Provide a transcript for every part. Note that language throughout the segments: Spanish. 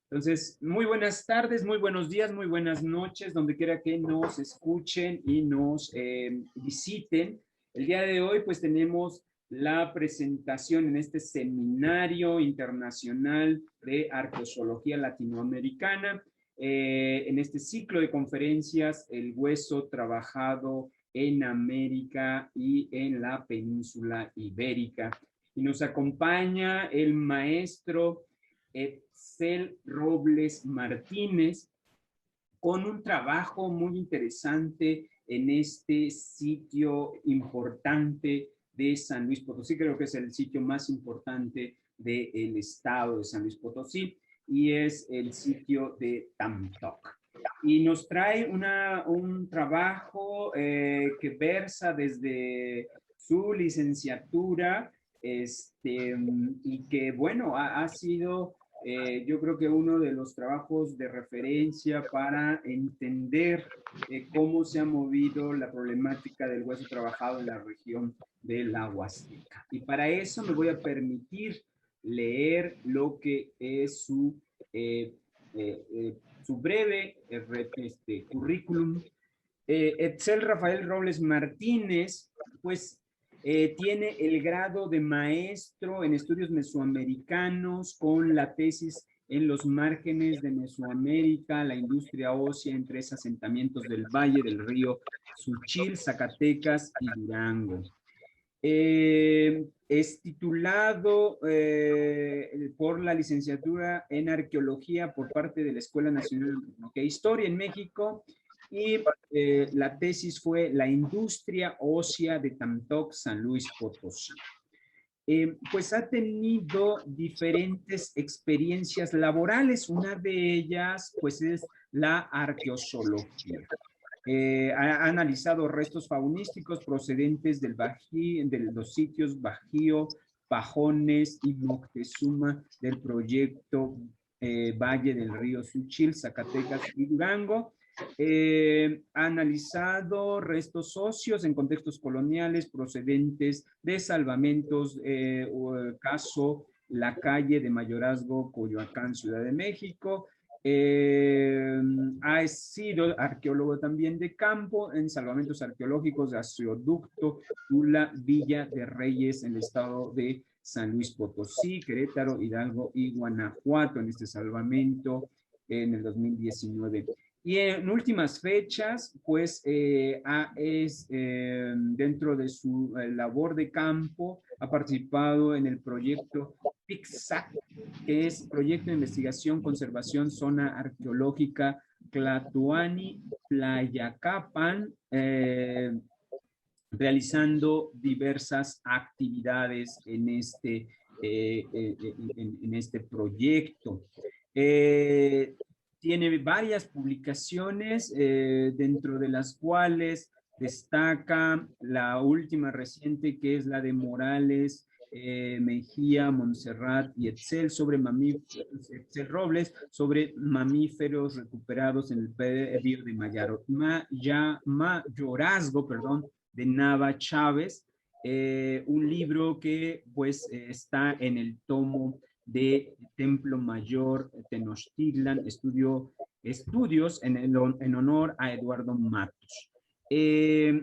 Entonces, muy buenas tardes, muy buenos días, muy buenas noches, donde quiera que nos escuchen y nos visiten. El día de hoy, pues tenemos la presentación en este seminario internacional de arqueología latinoamericana, en este ciclo de conferencias, el hueso trabajado en América y en la península ibérica. Y nos acompaña el maestro Etzel Robles Martínez, con un trabajo muy interesante en este sitio importante de San Luis Potosí. Creo que es el sitio más importante del estado de San Luis Potosí y es el sitio de Tamtoc. Y nos trae un trabajo que versa desde su licenciatura y que, bueno, ha sido yo creo que uno de los trabajos de referencia para entender cómo se ha movido la problemática del hueso trabajado en la región de la Huasteca. Y para eso me voy a permitir leer lo que es su breve currículum. Etzel Rafael Robles Martínez, pues tiene el grado de maestro en estudios mesoamericanos con la tesis en los márgenes de Mesoamérica, la industria ósea en tres asentamientos del Valle del Río Suchil, Zacatecas y Durango. Es titulado por la licenciatura en arqueología por parte de la Escuela Nacional de Antropología e Historia en México y la tesis fue La industria ósea de Tamtoc, San Luis Potosí. Pues ha tenido diferentes experiencias laborales. Una de ellas, pues, es la arqueozoología. Ha analizado restos faunísticos procedentes de los sitios Bajío, Pajones y Moctezuma del proyecto Valle del Río Suchil, Zacatecas y Durango. Ha analizado restos óseos en contextos coloniales procedentes de salvamentos, caso La Calle de Mayorazgo, Coyoacán, Ciudad de México. Ha sido arqueólogo también de campo en salvamentos arqueológicos de Azoducto, Tula, Villa de Reyes, en el estado de San Luis Potosí, Querétaro, Hidalgo y Guanajuato en este salvamento en el 2019. Y en últimas fechas, pues dentro de su labor de campo, ha participado en el proyecto PICSAC, que es Proyecto de Investigación, Conservación, Zona Arqueológica Tlatuani, Tlayacapan, realizando diversas actividades en este proyecto. Tiene varias publicaciones, dentro de las cuales destaca la última reciente, que es la de Morales, Mejía, Montserrat y Etzel sobre mamíferos, Etzel Robles, sobre mamíferos recuperados en el predio de Mayorazgo, perdón, de Nava Chávez, un libro que pues está en el tomo de Templo Mayor Tenochtitlan, estudios en honor a Eduardo Matos.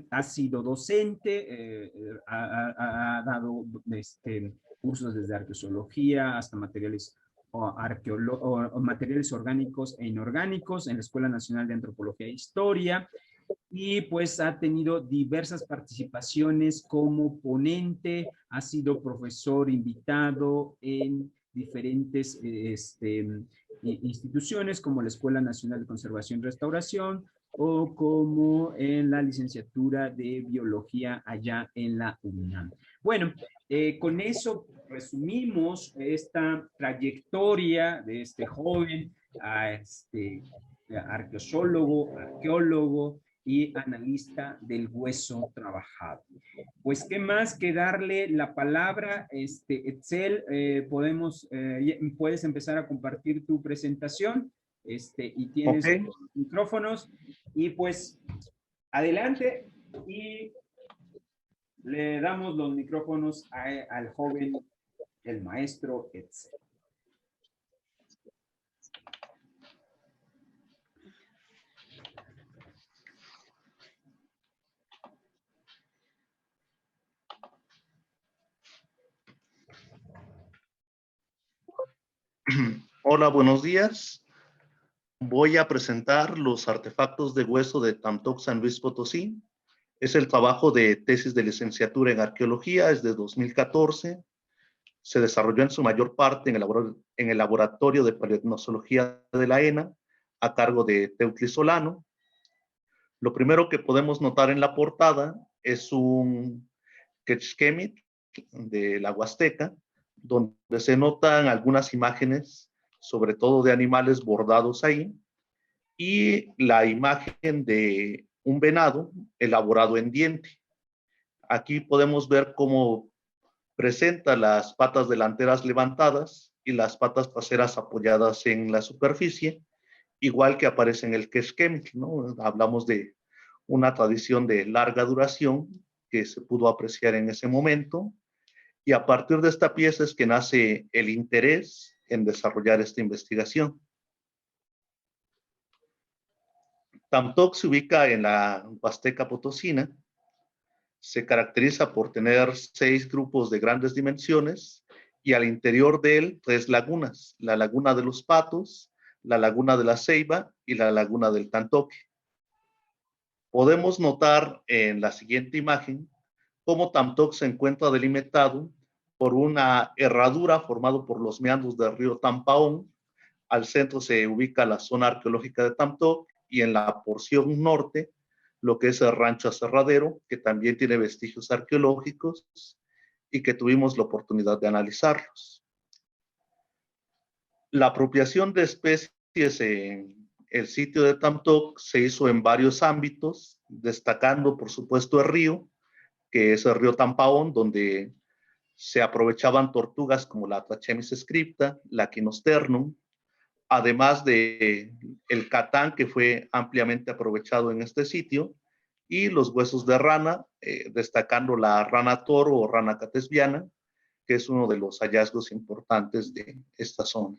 Ha sido docente, ha dado cursos desde arqueología hasta materiales materiales orgánicos e inorgánicos en la Escuela Nacional de Antropología e Historia, y pues ha tenido diversas participaciones como ponente, ha sido profesor invitado en diferentes instituciones como la Escuela Nacional de Conservación y Restauración o como en la licenciatura de Biología allá en la UNAM. Bueno, con eso resumimos esta trayectoria de este joven arqueólogo y analista del hueso trabajado. Pues, ¿qué más que darle la palabra, Etzel? Puedes empezar a compartir tu presentación, y Ok, tienes micrófonos, y pues, adelante, y le damos los micrófonos al joven, el maestro Etzel. Hola, buenos días. Voy a presentar los artefactos de hueso de Tamtoc San Luis Potosí. Es el trabajo de tesis de licenciatura en arqueología, es de 2014. Se desarrolló en su mayor parte en el laboratorio de paleontología de la ENA, a cargo de Teutli Solano. Lo primero que podemos notar en la portada es un quechquemit de la Huasteca, donde se notan algunas imágenes, sobre todo de animales bordados ahí, y la imagen de un venado elaborado en diente. Aquí podemos ver cómo presenta las patas delanteras levantadas y las patas traseras apoyadas en la superficie, igual que aparece en el quechquemit, ¿no? Hablamos de una tradición de larga duración que se pudo apreciar en ese momento, y a partir de esta pieza es que nace el interés en desarrollar esta investigación. Tamtoc se ubica en la Huasteca Potosina. Se caracteriza por tener 6 grupos de grandes dimensiones y al interior de él 3 lagunas: la laguna de los Patos, la laguna de la Ceiba y la laguna del Tantoque. Podemos notar en la siguiente imagen cómo Tamtoc se encuentra delimitado por una herradura formada por los meandros del río Tampaón. Al centro se ubica la zona arqueológica de Tamtoc y en la porción norte lo que es el rancho Aserradero, que también tiene vestigios arqueológicos y que tuvimos la oportunidad de analizarlos. La apropiación de especies en el sitio de Tamtoc se hizo en varios ámbitos, destacando por supuesto el río, que es el río Tampaón, donde se aprovechaban tortugas como la Trachemys scripta, la Quinosternum, además de el catán, que fue ampliamente aprovechado en este sitio, y los huesos de rana, destacando la rana toro o rana catesbiana, que es uno de los hallazgos importantes de esta zona.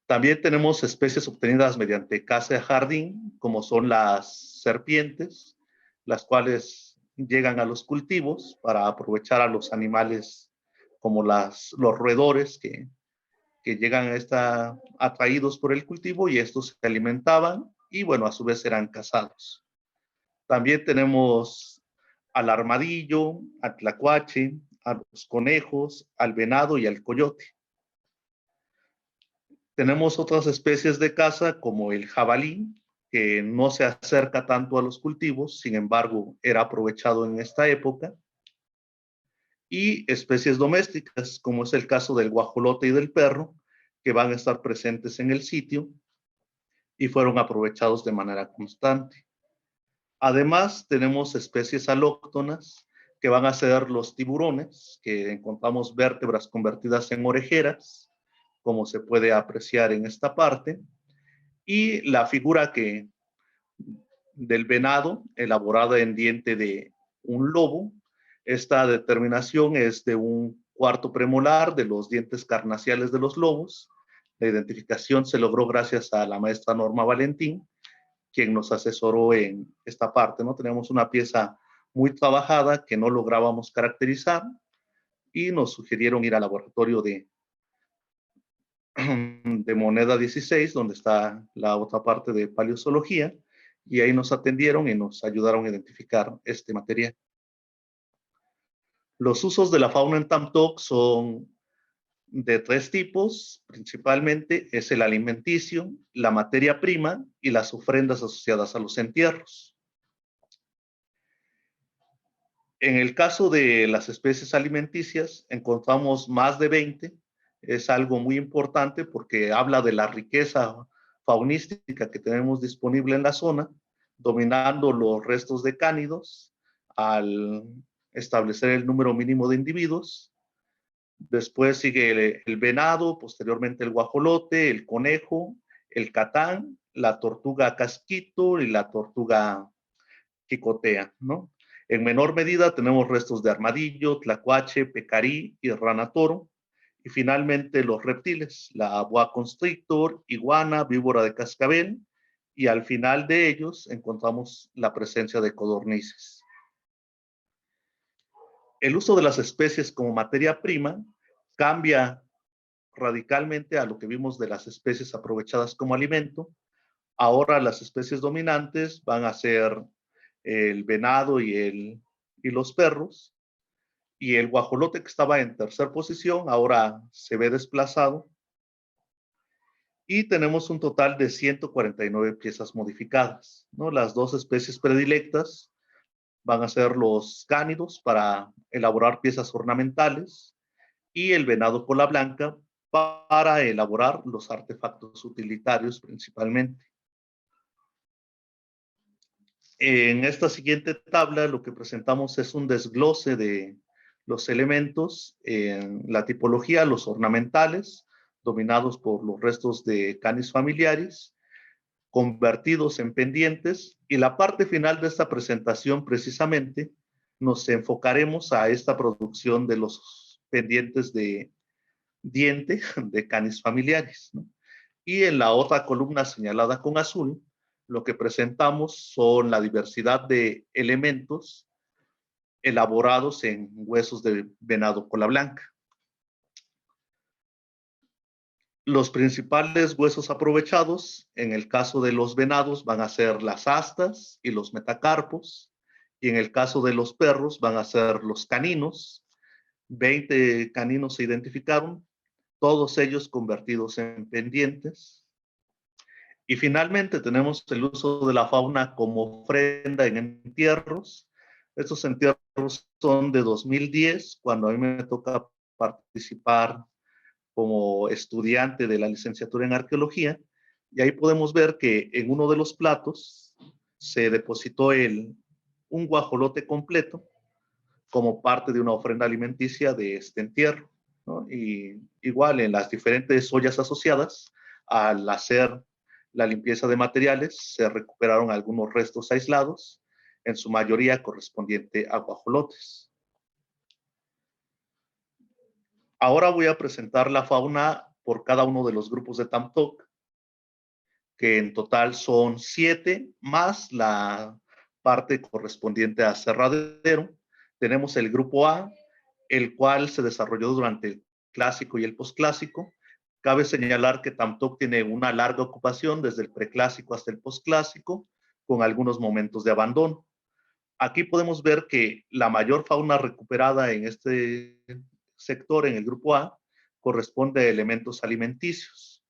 También tenemos especies obtenidas mediante caza de jardín, como son las serpientes, las cuales llegan a los cultivos para aprovechar a los animales como los roedores que llegan a estar atraídos por el cultivo, y estos se alimentaban y bueno, a su vez eran cazados. También tenemos al armadillo, al tlacuache, a los conejos, al venado y al coyote. Tenemos otras especies de caza como el jabalí, que no se acerca tanto a los cultivos, sin embargo, era aprovechado en esta época. Y especies domésticas, como es el caso del guajolote y del perro, que van a estar presentes en el sitio y fueron aprovechados de manera constante. Además, tenemos especies alóctonas, que van a ser los tiburones, que encontramos vértebras convertidas en orejeras, como se puede apreciar en esta parte, y la figura del venado, elaborada en diente de un lobo. Esta determinación es de un cuarto premolar de los dientes carnaciales de los lobos. La identificación se logró gracias a la maestra Norma Valentín, quien nos asesoró en esta parte, ¿no? Teníamos una pieza muy trabajada que no lográbamos caracterizar y nos sugirieron ir al laboratorio de Moneda 16, donde está la otra parte de paleozoología, y ahí nos atendieron y nos ayudaron a identificar este material. Los usos de la fauna en Tamtoc son de 3 tipos, principalmente es el alimenticio, la materia prima y las ofrendas asociadas a los entierros. En el caso de las especies alimenticias, encontramos más de 20. Es algo muy importante porque habla de la riqueza faunística que tenemos disponible en la zona, dominando los restos de cánidos al establecer el número mínimo de individuos. Después sigue el venado, posteriormente el guajolote, el conejo, el catán, la tortuga casquito y la tortuga quicotea, ¿no? En menor medida tenemos restos de armadillo, tlacuache, pecarí y rana toro. Y finalmente los reptiles, la boa constrictor, iguana, víbora de cascabel, y al final de ellos encontramos la presencia de codornices. El uso de las especies como materia prima cambia radicalmente a lo que vimos de las especies aprovechadas como alimento. Ahora las especies dominantes van a ser el venado y los perros, y el guajolote, que estaba en tercera posición, ahora se ve desplazado, y tenemos un total de 149 piezas modificadas, ¿no? Las dos especies predilectas van a ser los cánidos para elaborar piezas ornamentales y el venado cola blanca para elaborar los artefactos utilitarios principalmente. En esta siguiente tabla lo que presentamos es un desglose de los elementos en la tipología, los ornamentales, dominados por los restos de Canis familiaris, convertidos en pendientes, y la parte final de esta presentación precisamente nos enfocaremos a esta producción de los pendientes de diente de Canis familiaris, ¿no? Y en la otra columna señalada con azul, lo que presentamos son la diversidad de elementos elaborados en huesos de venado cola blanca. Los principales huesos aprovechados en el caso de los venados van a ser las astas y los metacarpos, y en el caso de los perros van a ser los caninos. 20 caninos se identificaron, todos ellos convertidos en pendientes. Y finalmente tenemos el uso de la fauna como ofrenda en entierros. Estos entierros son de 2010, cuando a mí me toca participar como estudiante de la licenciatura en arqueología, y ahí podemos ver que en uno de los platos se depositó un guajolote completo como parte de una ofrenda alimenticia de este entierro, ¿no? Y igual en las diferentes ollas asociadas, al hacer la limpieza de materiales, se recuperaron algunos restos aislados, en su mayoría correspondiente a guajolotes. Ahora voy a presentar la fauna por cada uno de los grupos de Tamtoc, que en total son 7, más la parte correspondiente a Cerradero. Tenemos el grupo A, el cual se desarrolló durante el clásico y el posclásico. Cabe señalar que Tamtoc tiene una larga ocupación desde el preclásico hasta el posclásico, con algunos momentos de abandono. Aquí podemos ver que la mayor fauna recuperada en este sector, en el grupo A, corresponde a elementos alimenticios,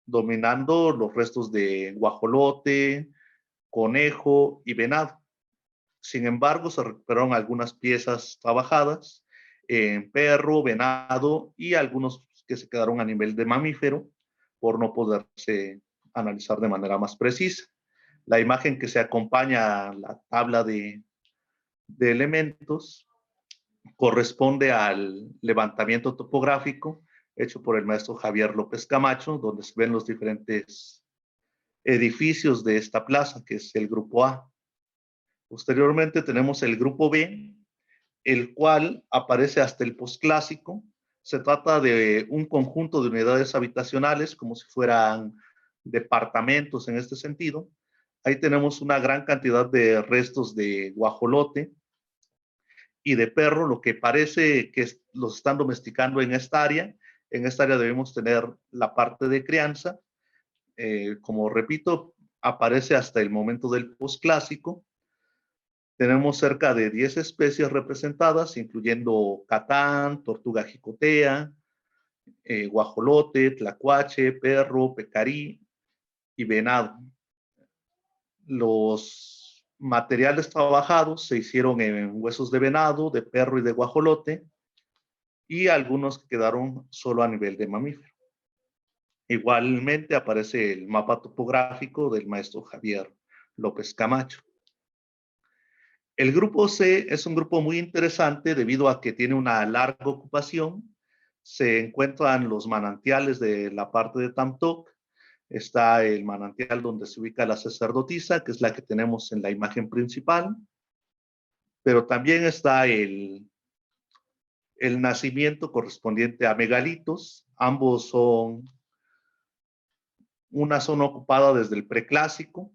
dominando los restos de guajolote, conejo y venado. Sin embargo, se recuperaron algunas piezas trabajadas en perro, venado y algunos que se quedaron a nivel de mamífero por no poderse analizar de manera más precisa. La imagen que se acompaña a la tabla de elementos corresponde al levantamiento topográfico hecho por el maestro Javier López Camacho, donde se ven los diferentes edificios de esta plaza, que es el grupo A. Posteriormente tenemos el grupo B, el cual aparece hasta el posclásico. Se trata de un conjunto de unidades habitacionales, como si fueran departamentos en este sentido. Ahí tenemos una gran cantidad de restos de guajolote y de perro, lo que parece que los están domesticando en esta área. En esta área debemos tener la parte de crianza. Como repito, aparece hasta el momento del posclásico. Tenemos cerca de 10 especies representadas, incluyendo catán, tortuga jicotea, guajolote, tlacuache, perro, pecarí y venado. Los materiales trabajados se hicieron en huesos de venado, de perro y de guajolote, y algunos quedaron solo a nivel de mamífero. Igualmente aparece el mapa topográfico del maestro Javier López Camacho. El grupo C es un grupo muy interesante debido a que tiene una larga ocupación. Se encuentran los manantiales de la parte de Tamtoc. Está el manantial donde se ubica la sacerdotisa, que es la que tenemos en la imagen principal. Pero también está el nacimiento correspondiente a megalitos. Ambos son una zona ocupada desde el preclásico,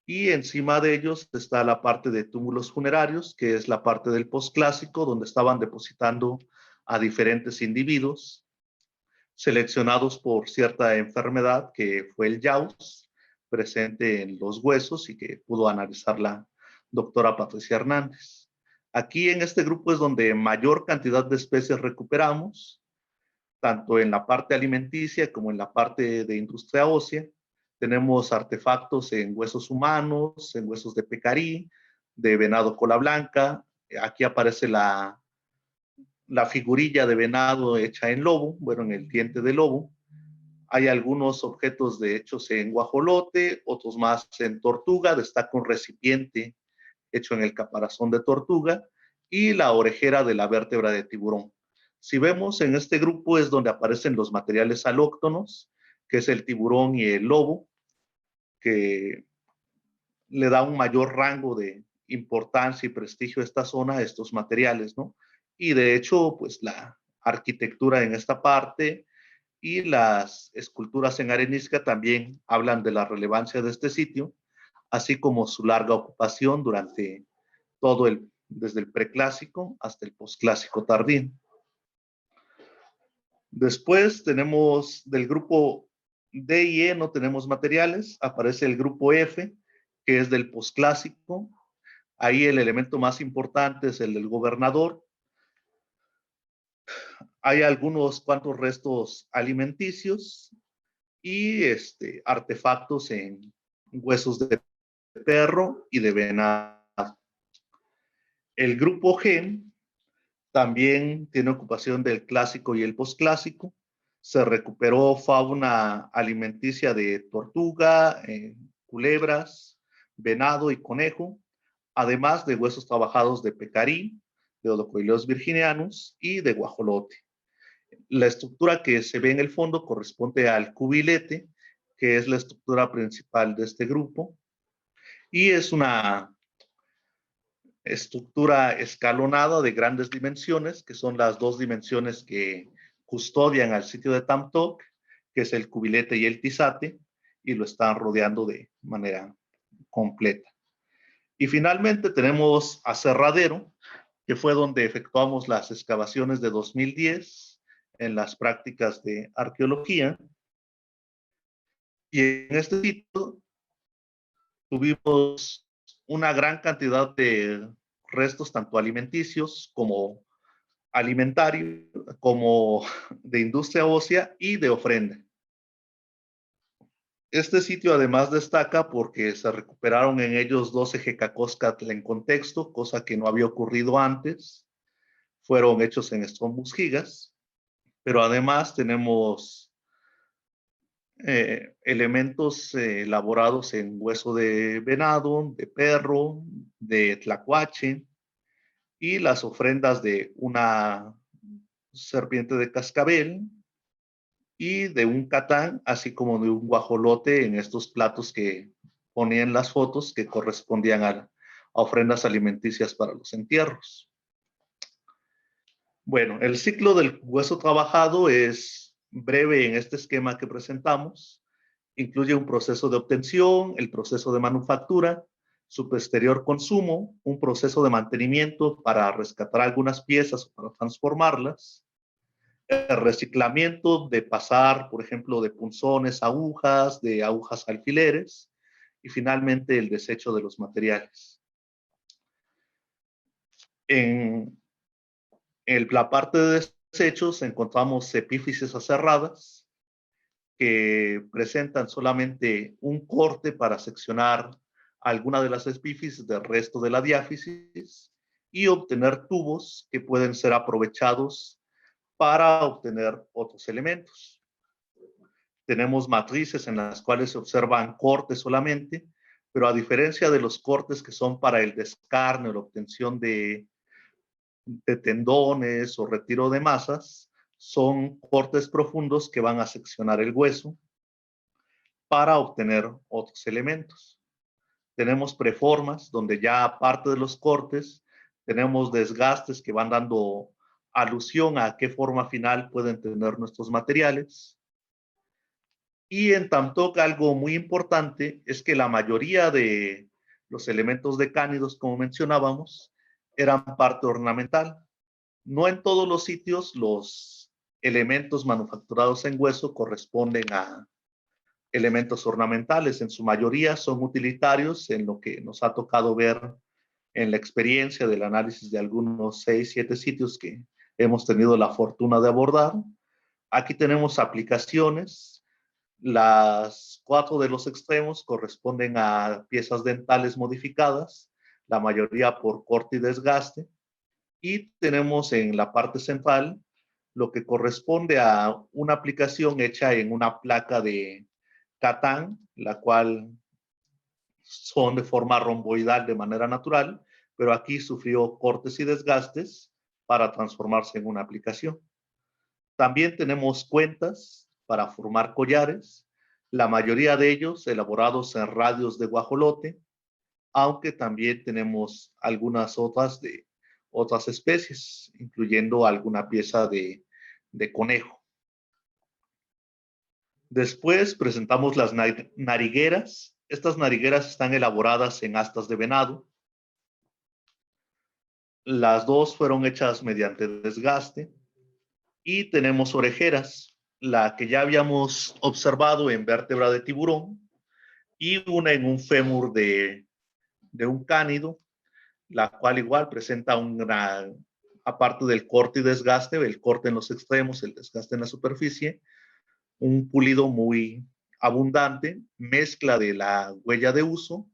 y encima de ellos está la parte de túmulos funerarios, que es la parte del posclásico, donde estaban depositando a diferentes individuos. seleccionados por cierta enfermedad que fue el JAWS, presente en los huesos y que pudo analizar la doctora Patricia Hernández. Aquí en este grupo es donde mayor cantidad de especies recuperamos, tanto en la parte alimenticia como en la parte de industria ósea. Tenemos artefactos en huesos humanos, en huesos de pecarí, de venado cola blanca. Aquí aparece la figurilla de venado hecha en lobo, bueno, en el diente de lobo. Hay algunos objetos de hechos en guajolote, otros más en tortuga. Destaca un recipiente hecho en el caparazón de tortuga y la orejera de la vértebra de tiburón. Si vemos en este grupo es donde aparecen los materiales alóctonos, que es el tiburón y el lobo, que le da un mayor rango de importancia y prestigio a esta zona, a estos materiales, ¿no? Y de hecho, pues la arquitectura en esta parte y las esculturas en arenisca también hablan de la relevancia de este sitio, así como su larga ocupación durante todo desde el preclásico hasta el posclásico tardío. Después tenemos del grupo D y E, no tenemos materiales, aparece el grupo F, que es del posclásico. Ahí el elemento más importante es el del gobernador. Hay algunos cuantos restos alimenticios y artefactos en huesos de perro y de venado. El grupo G también tiene ocupación del clásico y el posclásico. Se recuperó fauna alimenticia de tortuga, culebras, venado y conejo, además de huesos trabajados de pecarí, de Odocoileus virginianus y de guajolote. La estructura que se ve en el fondo corresponde al cubilete, que es la estructura principal de este grupo, y es una estructura escalonada de grandes dimensiones, que son las dos dimensiones que custodian al sitio de Tamtok, que es el cubilete y el tizate, y lo están rodeando de manera completa. Y finalmente tenemos Aserradero, que fue donde efectuamos las excavaciones de 2010 en las prácticas de arqueología. Y en este sitio tuvimos una gran cantidad de restos, tanto alimenticios como alimentario, como de industria ósea y de ofrenda. Este sitio además destaca porque se recuperaron en ellos 12 Jecacóscatl en contexto, cosa que no había ocurrido antes. Fueron hechos en Strombus gigas, pero además tenemos elementos elaborados en hueso de venado, de perro, de tlacuache y las ofrendas de una serpiente de cascabel y de un catán, así como de un guajolote en estos platos que ponían las fotos que correspondían a ofrendas alimenticias para los entierros. Bueno, el ciclo del hueso trabajado es breve en este esquema que presentamos. Incluye un proceso de obtención, el proceso de manufactura, su posterior consumo, un proceso de mantenimiento para rescatar algunas piezas o para transformarlas, el reciclamiento de pasar, por ejemplo, de punzones a agujas, de agujas a alfileres, y finalmente el desecho de los materiales. En la parte de desechos encontramos epífisis aserradas que presentan solamente un corte para seccionar alguna de las epífisis del resto de la diáfisis y obtener tubos que pueden ser aprovechados para obtener otros elementos. Tenemos matrices en las cuales se observan cortes solamente, pero a diferencia de los cortes que son para el descarne o la obtención de tendones o retiro de masas, son cortes profundos que van a seccionar el hueso para obtener otros elementos. Tenemos preformas donde ya aparte de los cortes tenemos desgastes que van dando alusión a qué forma final pueden tener nuestros materiales. Y en Tamtok algo muy importante es que la mayoría de los elementos de cánidos, como mencionábamos, eran parte ornamental. No en todos los sitios los elementos manufacturados en hueso corresponden a elementos ornamentales. En su mayoría son utilitarios en lo que nos ha tocado ver en la experiencia del análisis de algunos 6, 7 sitios que hemos tenido la fortuna de abordar. Aquí tenemos aplicaciones. Las 4 de los extremos corresponden a piezas dentales modificadas, la mayoría por corte y desgaste. Y tenemos en la parte central lo que corresponde a una aplicación hecha en una placa de Catán, la cual son de forma romboidal de manera natural, pero aquí sufrió cortes y desgastes para transformarse en una aplicación. También tenemos cuentas para formar collares, la mayoría de ellos elaborados en radios de guajolote, aunque también tenemos algunas otras de otras especies, incluyendo alguna pieza de conejo. Después presentamos las narigueras. Estas narigueras están elaboradas en astas de venado. Las dos fueron hechas mediante desgaste. Y tenemos orejeras, la que ya habíamos observado en vértebra de tiburón y una en un fémur de un cánido, la cual igual presenta una, aparte del corte y desgaste, el corte en los extremos, el desgaste en la superficie, un pulido muy abundante, mezcla de la huella de uso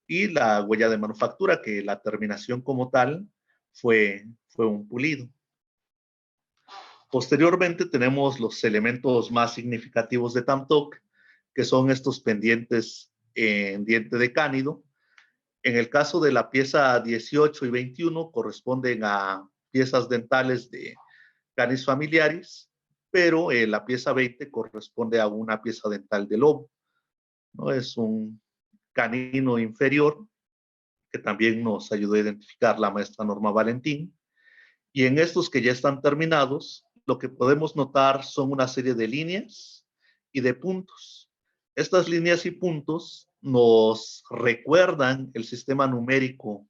y la huella de manufactura, que la terminación como tal fue un pulido. Posteriormente tenemos los elementos más significativos de Tamtoc, que son estos pendientes en diente de cánido. En el caso de la pieza 18 y 21 corresponden a piezas dentales de Canis familiaris, pero la pieza 20 corresponde a una pieza dental de lobo, ¿no? Es un canino inferior que también nos ayudó a identificar la maestra Norma Valentín. Y en estos que ya están terminados, lo que podemos notar son una serie de líneas y de puntos. Estas líneas y puntos nos recuerdan el sistema numérico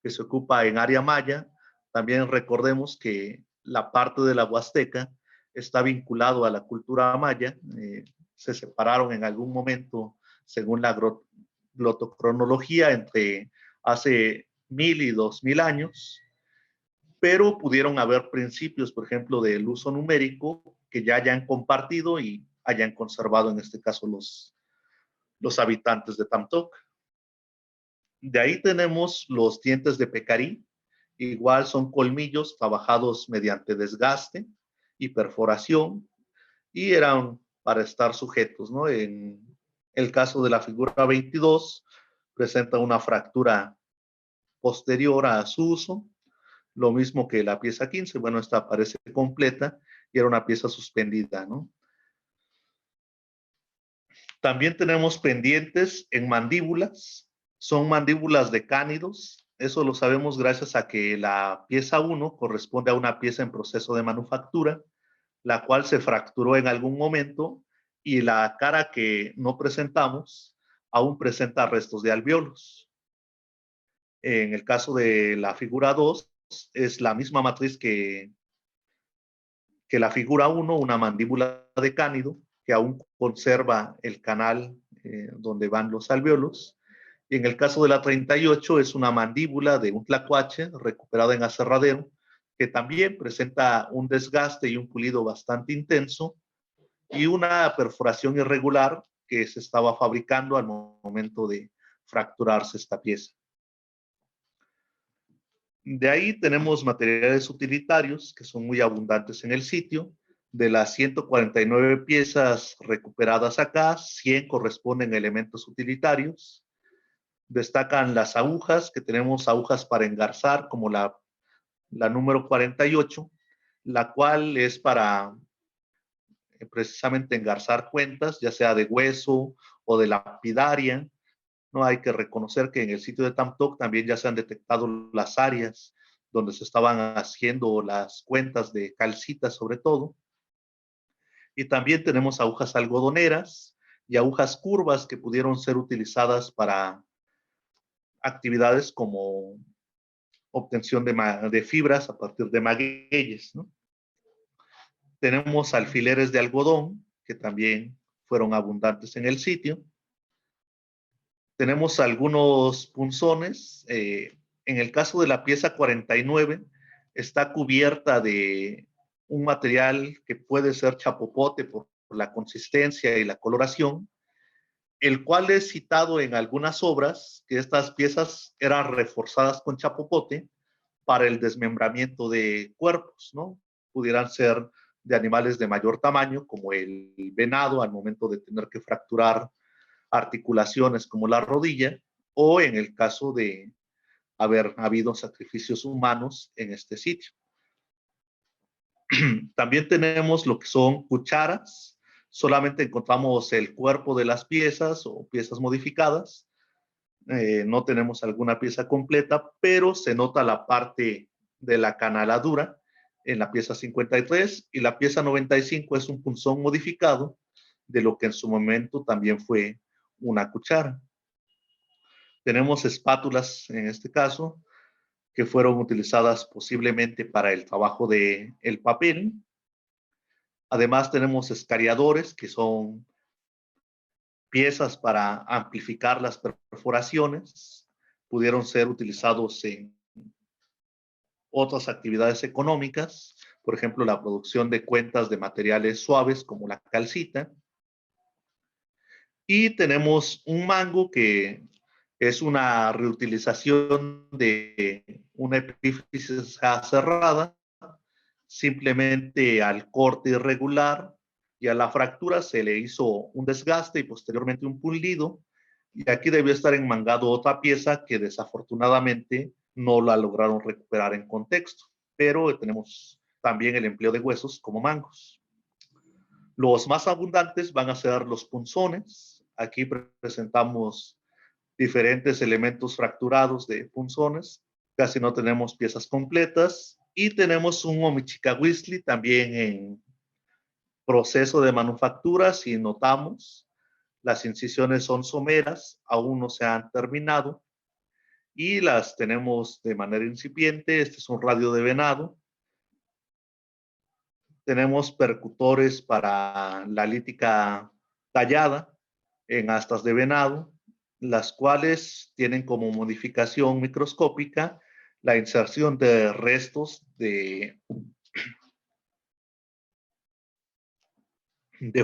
que se ocupa en área maya. También recordemos que la parte de la Huasteca está vinculado a la cultura maya. Se separaron en algún momento, según la glotocronología, entre hace 1000 y 2000 años, pero pudieron haber principios, por ejemplo, del uso numérico que ya hayan compartido y hayan conservado, en este caso, los habitantes de Tamtoc. De ahí tenemos los dientes de pecarí. Igual son colmillos trabajados mediante desgaste y perforación y eran para estar sujetos, ¿no? En el caso de la figura 22, presenta una fractura posterior a su uso. Lo mismo que la pieza 15, bueno, esta aparece completa y era una pieza suspendida, ¿no? También tenemos pendientes en mandíbulas, son mandíbulas de cánidos. Eso lo sabemos gracias a que la pieza 1 corresponde a una pieza en proceso de manufactura, la cual se fracturó en algún momento y la cara que no presentamos aún presenta restos de alvéolos. En el caso de la figura 2, es la misma matriz que la figura 1, una mandíbula de cánido, que aún conserva el canal donde van los alvéolos. Y en el caso de la 38 es una mandíbula de un tlacuache recuperada en aserradero, que también presenta un desgaste y un pulido bastante intenso y una perforación irregular que se estaba fabricando al momento de fracturarse esta pieza. De ahí tenemos materiales utilitarios que son muy abundantes en el sitio. De las 149 piezas recuperadas acá, 100 corresponden a elementos utilitarios. Destacan las agujas, que tenemos agujas para engarzar, como la número 48, la cual es para precisamente engarzar cuentas, ya sea de hueso o de lapidaria. No hay que reconocer que en el sitio de Tamtoc también ya se han detectado las áreas donde se estaban haciendo las cuentas de calcita sobre todo. Y también tenemos agujas algodoneras y agujas curvas que pudieron ser utilizadas para actividades como obtención de fibras a partir de magueyes, ¿no? Tenemos alfileres de algodón, que también fueron abundantes en el sitio. Tenemos algunos punzones. En el caso de la pieza 49, está cubierta de un material que puede ser chapopote por la consistencia y la coloración, el cual es citado en algunas obras que estas piezas eran reforzadas con chapopote para el desmembramiento de cuerpos, ¿no? Pudieran ser de animales de mayor tamaño, como el venado, al momento de tener que fracturar articulaciones como la rodilla, o en el caso de haber habido sacrificios humanos en este sitio. También tenemos lo que son cucharas. Solamente encontramos el cuerpo de las piezas o piezas modificadas. No tenemos alguna pieza completa, pero se nota la parte de la canaladura en la pieza 53, y la pieza 95 es un punzón modificado de lo que en su momento también fue una cuchara. Tenemos espátulas en este caso, que fueron utilizadas posiblemente para el trabajo del papel. Además tenemos escariadores, que son piezas para amplificar las perforaciones. Pudieron ser utilizados en otras actividades económicas, por ejemplo, la producción de cuentas de materiales suaves como la calcita. Y tenemos un mango, que es una reutilización de una epífisis cerrada, simplemente al corte irregular y a la fractura se le hizo un desgaste y posteriormente un pulido, y aquí debió estar enmangado otra pieza que desafortunadamente no la lograron recuperar en contexto, pero tenemos también el empleo de huesos como mangos. Los más abundantes van a ser los punzones. Aquí presentamos diferentes elementos fracturados de punzones. Casi no tenemos piezas completas. Y tenemos un omichicahuistli también en proceso de manufactura. Si notamos, las incisiones son someras, aún no se han terminado y las tenemos de manera incipiente. Este es un radio de venado. Tenemos percutores para la lítica tallada en astas de venado, las cuales tienen como modificación microscópica la inserción de restos de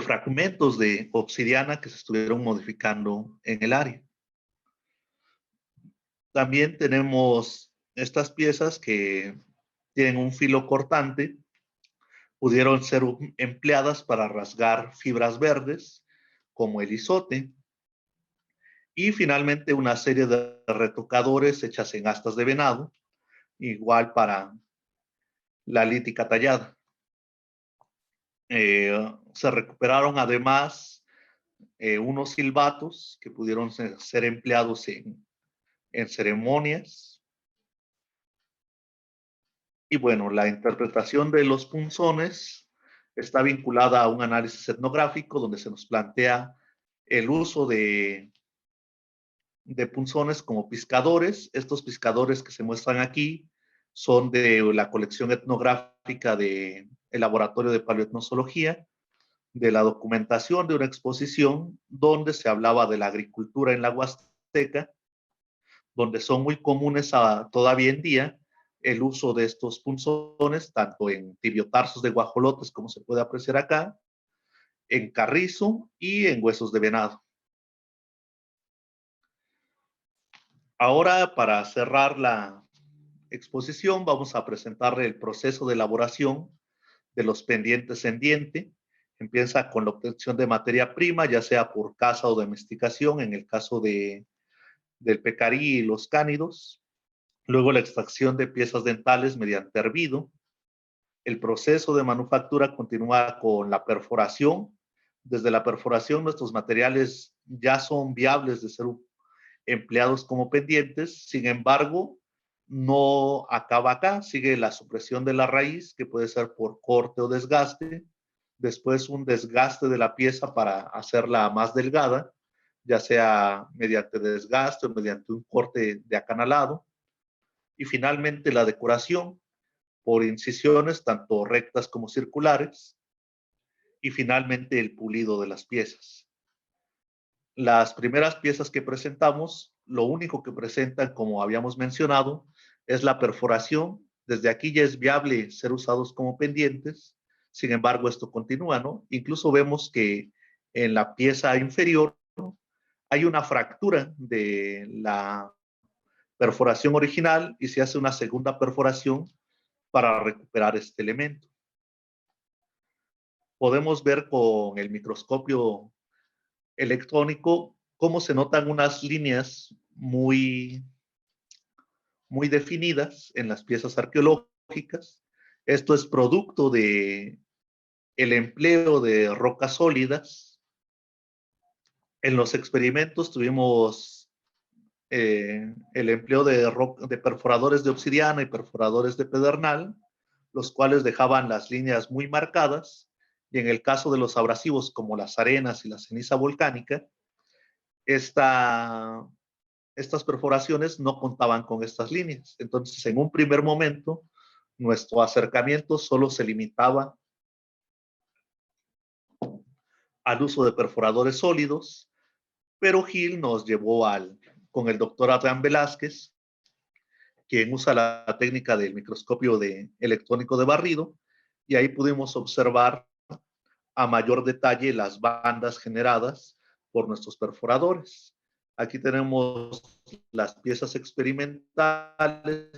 fragmentos de obsidiana que se estuvieron modificando en el área. También tenemos estas piezas que tienen un filo cortante, pudieron ser empleadas para rasgar fibras verdes, como el izote, y finalmente una serie de retocadores hechas en astas de venado, igual para la lítica tallada. Se recuperaron además unos silbatos que pudieron ser empleados en ceremonias. Y bueno, la interpretación de los punzones está vinculada a un análisis etnográfico donde se nos plantea el uso de punzones como piscadores. Estos piscadores que se muestran aquí son de la colección etnográfica del Laboratorio de Paleoetnozoología, de la documentación de una exposición donde se hablaba de la agricultura en la Huasteca, donde son muy comunes todavía en día el uso de estos punzones, tanto en tibiotarsos de guajolotes, como se puede apreciar acá, en carrizo y en huesos de venado. Ahora, para cerrar la exposición, vamos a presentarle el proceso de elaboración de los pendientes en diente. Empieza con la obtención de materia prima, ya sea por caza o domesticación, en el caso del pecarí y los cánidos. Luego la extracción de piezas dentales mediante hervido. El proceso de manufactura continúa con la perforación. Desde la perforación, nuestros materiales ya son viables de ser empleados como pendientes. Sin embargo, no acaba acá. Sigue la supresión de la raíz, que puede ser por corte o desgaste. Después un desgaste de la pieza para hacerla más delgada, ya sea mediante desgaste o mediante un corte de acanalado. Y finalmente la decoración por incisiones tanto rectas como circulares, y finalmente el pulido de las piezas. Las primeras piezas que presentamos, lo único que presentan, como habíamos mencionado, es la perforación. Desde aquí ya es viable ser usados como pendientes. Sin embargo, esto continúa, ¿no? Incluso vemos que en la pieza inferior hay una fractura de la perforación original y se hace una segunda perforación para recuperar este elemento. Podemos ver con el microscopio electrónico cómo se notan unas líneas muy definidas en las piezas arqueológicas. Esto es producto de el empleo de rocas sólidas. En los experimentos tuvimos el empleo de perforadores de obsidiana y perforadores de pedernal, los cuales dejaban las líneas muy marcadas, y en el caso de los abrasivos como las arenas y la ceniza volcánica, estas perforaciones no contaban con estas líneas. Entonces, en un primer momento, nuestro acercamiento solo se limitaba al uso de perforadores sólidos, pero Gil nos llevó con el doctor Adrián Velázquez, quien usa la técnica del microscopio electrónico de barrido, y ahí pudimos observar a mayor detalle las bandas generadas por nuestros perforadores. Aquí tenemos las piezas experimentales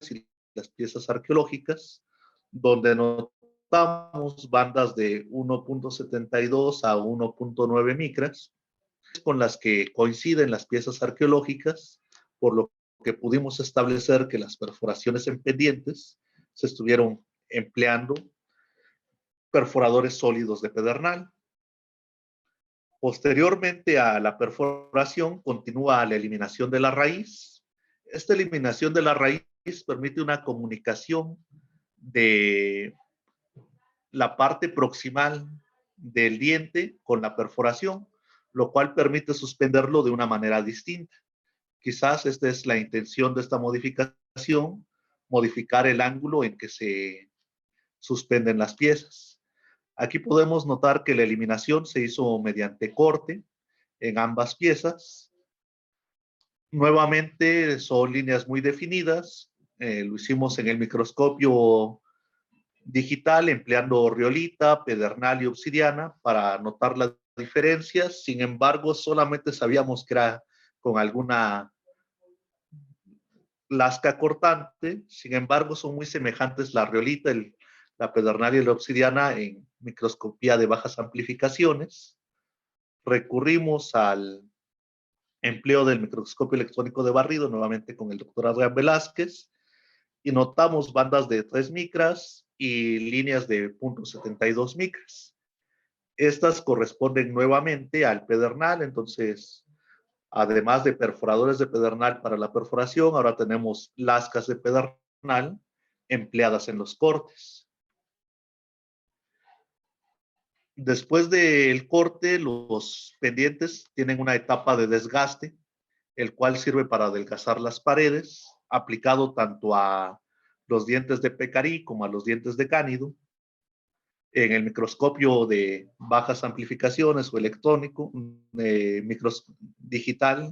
y las piezas arqueológicas, donde notamos bandas de 1.72 a 1.9 micras, con las que coinciden las piezas arqueológicas, por lo que pudimos establecer que las perforaciones en pendientes se estuvieron empleando perforadores sólidos de pedernal. Posteriormente a la perforación continúa la eliminación de la raíz. Esta eliminación de la raíz permite una comunicación de la parte proximal del diente con la perforación, lo cual permite suspenderlo de una manera distinta. Quizás esta es la intención de esta modificación, modificar el ángulo en que se suspenden las piezas. Aquí podemos notar que la eliminación se hizo mediante corte en ambas piezas. Nuevamente son líneas muy definidas. Lo hicimos en el microscopio digital empleando riolita, pedernal y obsidiana para notar las diferencias. Sin embargo, solamente sabíamos que era con alguna lasca cortante. Sin embargo, son muy semejantes la riolita, la pedernal y la obsidiana en microscopía de bajas amplificaciones. Recurrimos al empleo del microscopio electrónico de barrido, nuevamente con el doctor Adrián Velázquez, y notamos bandas de 3 micras y líneas de 0.72 micras. Estas corresponden nuevamente al pedernal, entonces, además de perforadores de pedernal para la perforación, ahora tenemos lascas de pedernal empleadas en los cortes. Después del corte, los pendientes tienen una etapa de desgaste, el cual sirve para adelgazar las paredes, aplicado tanto a los dientes de pecarí como a los dientes de cánido. En el microscopio de bajas amplificaciones o electrónico, digital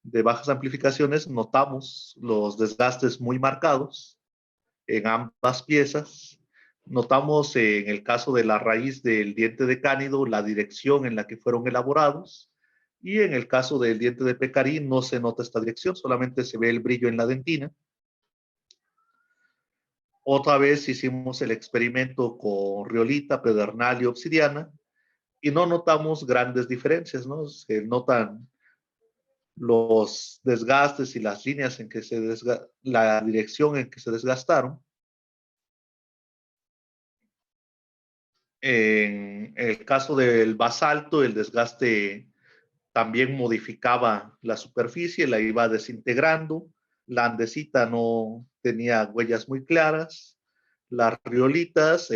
de bajas amplificaciones, notamos los desgastes muy marcados en ambas piezas. Notamos en el caso de la raíz del diente de cánido la dirección en la que fueron elaborados, y en el caso del diente de pecarí no se nota esta dirección, solamente se ve el brillo en la dentina. Otra vez hicimos el experimento con riolita, pedernal y obsidiana y no notamos grandes diferencias, ¿no? Se notan los desgastes y las líneas en que la dirección en que se desgastaron. En el caso del basalto, el desgaste también modificaba la superficie, la iba desintegrando. La andesita no tenía huellas muy claras. Las riolitas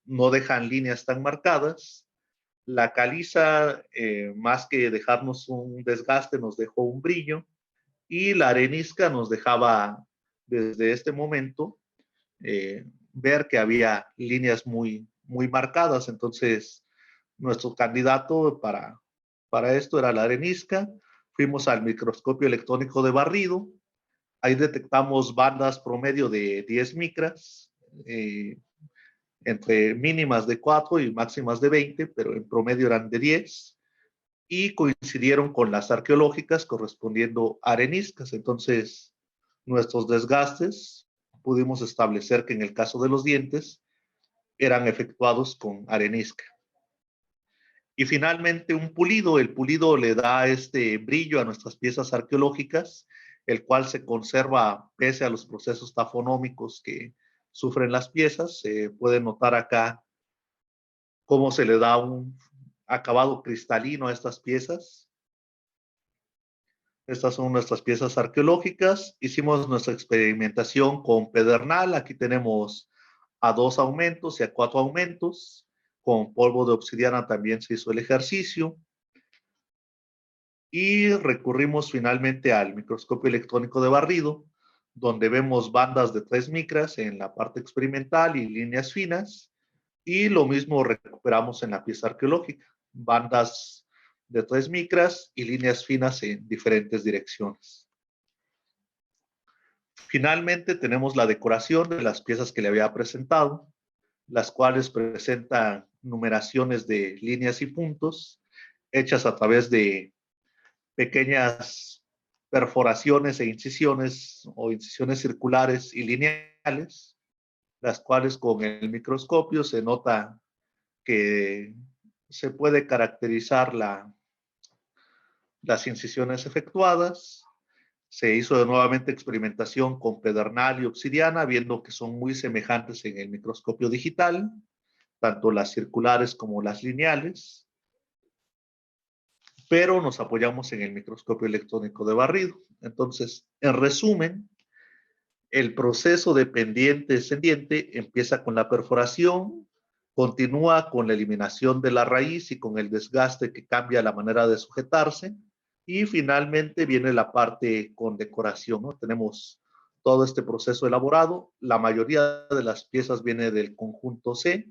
no dejan líneas tan marcadas. La caliza, más que dejarnos un desgaste, nos dejó un brillo. Y la arenisca nos dejaba, desde este momento, ver que había líneas muy marcadas. Entonces, nuestro candidato para esto era la arenisca. Fuimos al microscopio electrónico de barrido. Ahí detectamos bandas promedio de 10 micras, entre mínimas de 4 y máximas de 20, pero en promedio eran de 10, y coincidieron con las arqueológicas correspondiendo a areniscas. Entonces, nuestros desgastes pudimos establecer que en el caso de los dientes eran efectuados con arenisca. Y finalmente un pulido. El pulido le da este brillo a nuestras piezas arqueológicas, el cual se conserva pese a los procesos tafonómicos que sufren las piezas. Se puede notar acá cómo se le da un acabado cristalino a estas piezas. Estas son nuestras piezas arqueológicas. Hicimos nuestra experimentación con pedernal. Aquí tenemos a 2 aumentos y a 4 aumentos. Con polvo de obsidiana también se hizo el ejercicio. Y recurrimos finalmente al microscopio electrónico de barrido, donde vemos bandas de 3 micras en la parte experimental y líneas finas. Y lo mismo recuperamos en la pieza arqueológica, bandas de 3 micras y líneas finas en diferentes direcciones. Finalmente tenemos la decoración de las piezas que le había presentado, las cuales presentan numeraciones de líneas y puntos hechas a través de pequeñas perforaciones e incisiones o incisiones circulares y lineales, las cuales con el microscopio se nota que se puede caracterizar las incisiones efectuadas. Se hizo nuevamente experimentación con pedernal y obsidiana, viendo que son muy semejantes en el microscopio digital, tanto las circulares como las lineales, pero nos apoyamos en el microscopio electrónico de barrido. Entonces, en resumen, el proceso de pendiente-descendiente empieza con la perforación, continúa con la eliminación de la raíz y con el desgaste que cambia la manera de sujetarse, y finalmente viene la parte con decoración, ¿no? Tenemos todo este proceso elaborado. La mayoría de las piezas viene del conjunto C.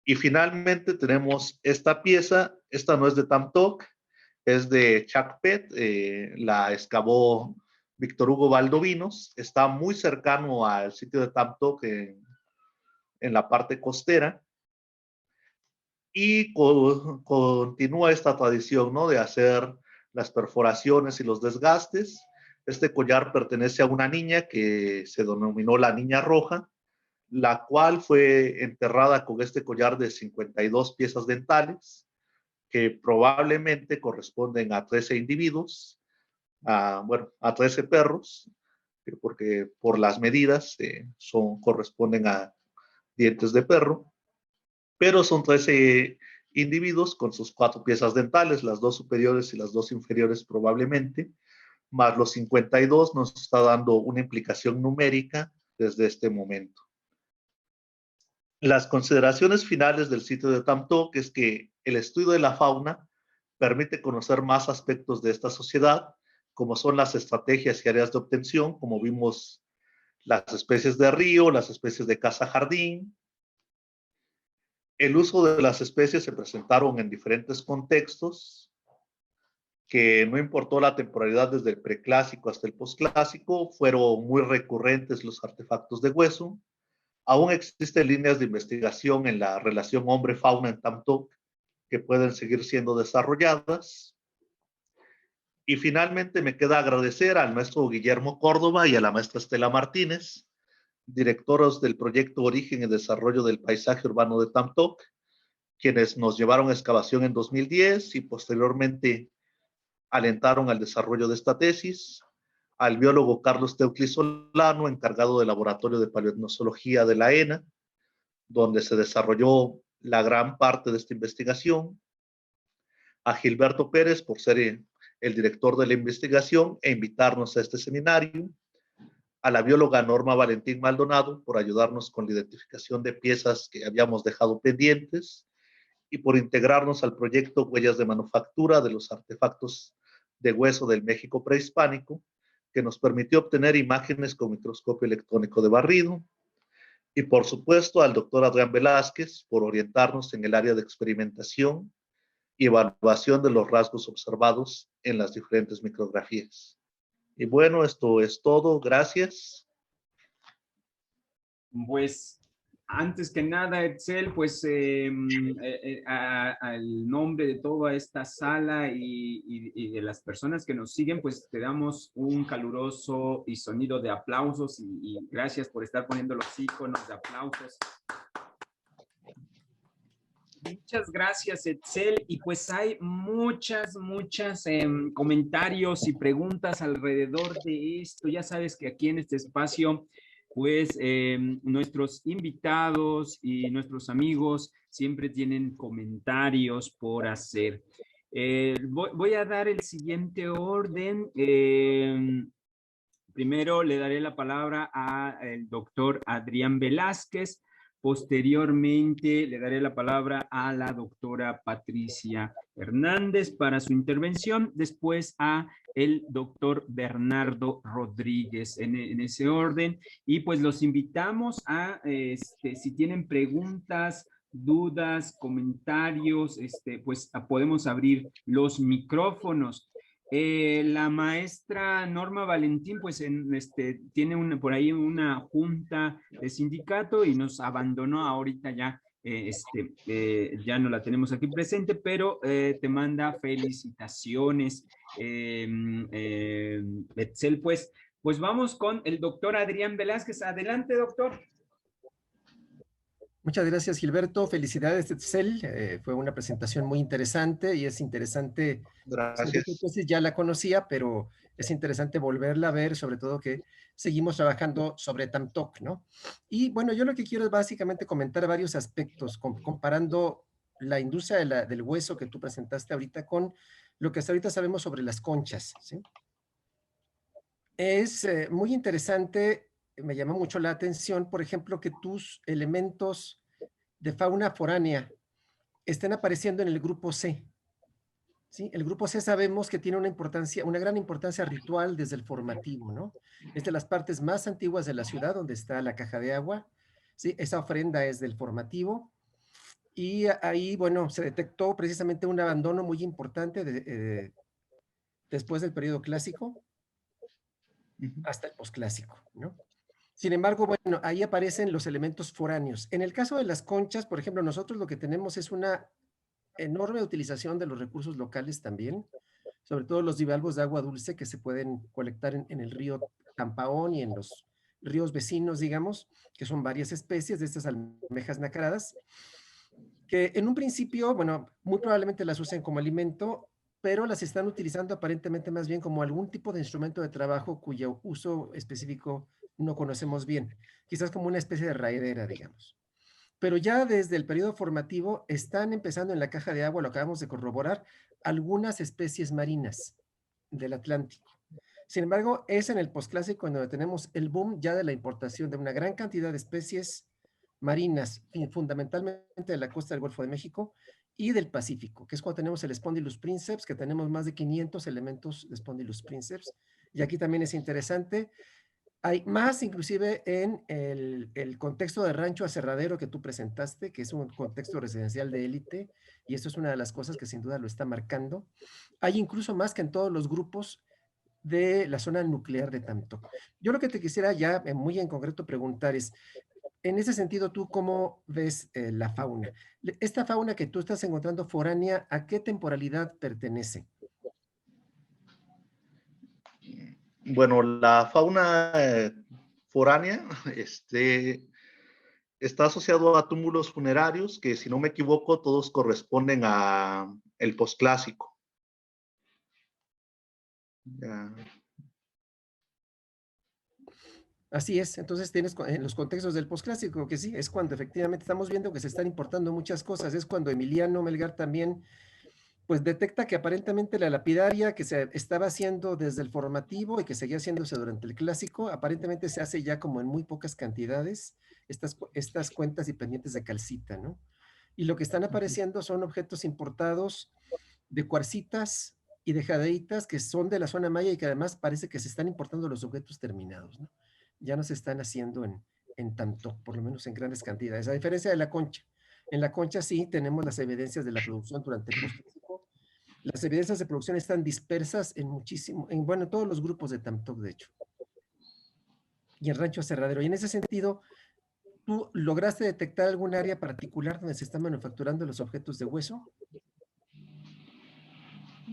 Y finalmente tenemos esta pieza. Esta no es de Tamtoc, es de Chacpet. La excavó Víctor Hugo Valdovinos. Está muy cercano al sitio de Tamtoc en la parte costera. Y continúa esta tradición, ¿no?, de hacer las perforaciones y los desgastes. Este collar pertenece a una niña que se denominó la Niña Roja, la cual fue enterrada con este collar de 52 piezas dentales, que probablemente corresponden a 13 individuos, a 13 perros, porque por las medidas corresponden a dientes de perro, pero son 13 individuos con sus 4 piezas dentales, las 2 superiores y las 2 inferiores probablemente, más los 52 nos está dando una implicación numérica desde este momento. Las consideraciones finales del sitio de Tamtoc es que el estudio de la fauna permite conocer más aspectos de esta sociedad, como son las estrategias y áreas de obtención, como vimos las especies de río, las especies de casa-jardín. El uso de las especies se presentaron en diferentes contextos, que no importó la temporalidad desde el preclásico hasta el posclásico, fueron muy recurrentes los artefactos de hueso. Aún existen líneas de investigación en la relación hombre-fauna en Tamtoc que pueden seguir siendo desarrolladas. Y finalmente me queda agradecer al maestro Guillermo Córdoba y a la maestra Estela Martínez, directoras del proyecto Origen y Desarrollo del Paisaje Urbano de Tamtoc, quienes nos llevaron a excavación en 2010 y posteriormente alentaron al desarrollo de esta tesis, al biólogo Carlos Teucli Solano, encargado del Laboratorio de Paleoetnología de la ENA, donde se desarrolló la gran parte de esta investigación, a Gilberto Pérez por ser el director de la investigación e invitarnos a este seminario, a la bióloga Norma Valentín Maldonado por ayudarnos con la identificación de piezas que habíamos dejado pendientes y por integrarnos al proyecto Huellas de Manufactura de los Artefactos de Hueso del México Prehispánico, que nos permitió obtener imágenes con microscopio electrónico de barrido. Y por supuesto al doctor Adrián Velázquez por orientarnos en el área de experimentación y evaluación de los rasgos observados en las diferentes micrografías. Y bueno, esto es todo. Gracias. Pues antes que nada, Etzel, pues al nombre de toda esta sala y de las personas que nos siguen, pues te damos un caluroso y sonido de aplausos y gracias por estar poniendo los iconos de aplausos. Muchas gracias, Etzel. Y pues hay muchas comentarios y preguntas alrededor de esto. Ya sabes que aquí en este espacio, pues nuestros invitados y nuestros amigos siempre tienen comentarios por hacer. Voy a dar el siguiente orden. Primero le daré la palabra al doctor Adrián Velázquez. Posteriormente le daré la palabra a la doctora Patricia Hernández para su intervención. Después a el doctor Bernardo Rodríguez en ese orden. Y pues los invitamos a, si tienen preguntas, dudas, comentarios, pues podemos abrir los micrófonos. La maestra Norma Valentín, pues tiene por ahí una junta de sindicato y nos abandonó ahorita ya, ya no la tenemos aquí presente, pero te manda felicitaciones, Etzel, pues vamos con el doctor Adrián Velázquez. Adelante, doctor. Muchas gracias, Gilberto. Felicidades, Etzel. Fue una presentación muy interesante y es interesante. Gracias. Entonces ya la conocía, pero es interesante volverla a ver, sobre todo que seguimos trabajando sobre Tamtoc, ¿no? Y bueno, yo lo que quiero es básicamente comentar varios aspectos, comparando la industria del hueso que tú presentaste ahorita con lo que hasta ahorita sabemos sobre las conchas, ¿sí? Es muy interesante, me llama mucho la atención, por ejemplo, que tus elementos de fauna foránea estén apareciendo en el grupo C. ¿Sí? El grupo C sabemos que tiene una importancia, una gran importancia ritual desde el formativo, ¿no? Es de las partes más antiguas de la ciudad donde está la caja de agua, ¿sí? Esa ofrenda es del formativo y ahí, bueno, se detectó precisamente un abandono muy importante después del periodo clásico hasta el posclásico, ¿no? Sin embargo, bueno, ahí aparecen los elementos foráneos. En el caso de las conchas, por ejemplo, nosotros lo que tenemos es una enorme utilización de los recursos locales también, sobre todo los bivalvos de agua dulce que se pueden colectar en el río Tampaón y en los ríos vecinos, digamos, que son varias especies de estas almejas nacaradas, que en un principio, bueno, muy probablemente las usen como alimento, pero las están utilizando aparentemente más bien como algún tipo de instrumento de trabajo cuyo uso específico no conocemos bien, quizás como una especie de raidera, digamos. Pero ya desde el periodo formativo están empezando en la caja de agua, lo acabamos de corroborar, algunas especies marinas del Atlántico. Sin embargo, es en el posclásico en donde tenemos el boom ya de la importación de una gran cantidad de especies marinas, fundamentalmente de la costa del Golfo de México y del Pacífico, que es cuando tenemos el Spondylus princeps, que tenemos más de 500 elementos de Spondylus princeps. Y aquí también es interesante, hay más inclusive en el contexto de rancho aserradero que tú presentaste, que es un contexto residencial de élite, y esto es una de las cosas que sin duda lo está marcando. Hay incluso más que en todos los grupos de la zona nuclear de Tamtoc. Yo lo que te quisiera ya muy en concreto preguntar es, en ese sentido, ¿tú cómo ves la fauna? Esta fauna que tú estás encontrando foránea, ¿a qué temporalidad pertenece? Bueno, la fauna foránea está asociado a túmulos funerarios que, si no me equivoco, todos corresponden a el posclásico. Ya. Así es, entonces tienes en los contextos del posclásico, que sí, es cuando efectivamente estamos viendo que se están importando muchas cosas, es cuando Emiliano Melgar también pues detecta que aparentemente la lapidaria que se estaba haciendo desde el formativo y que seguía haciéndose durante el clásico, aparentemente se hace ya como en muy pocas cantidades estas cuentas y pendientes de calcita, ¿no? Y lo que están apareciendo son objetos importados de cuarcitas y de jadeitas que son de la zona maya y que además parece que se están importando los objetos terminados, ¿no? Ya no se están haciendo en Tamtoc, por lo menos en grandes cantidades, a diferencia de la concha. En la concha sí tenemos las evidencias de la producción durante el Postclásico. Las evidencias de producción están dispersas en bueno, en todos los grupos de Tamtoc, de hecho. Y en Rancho Aserradero. Y en ese sentido, ¿tú lograste detectar algún área particular donde se están manufacturando los objetos de hueso?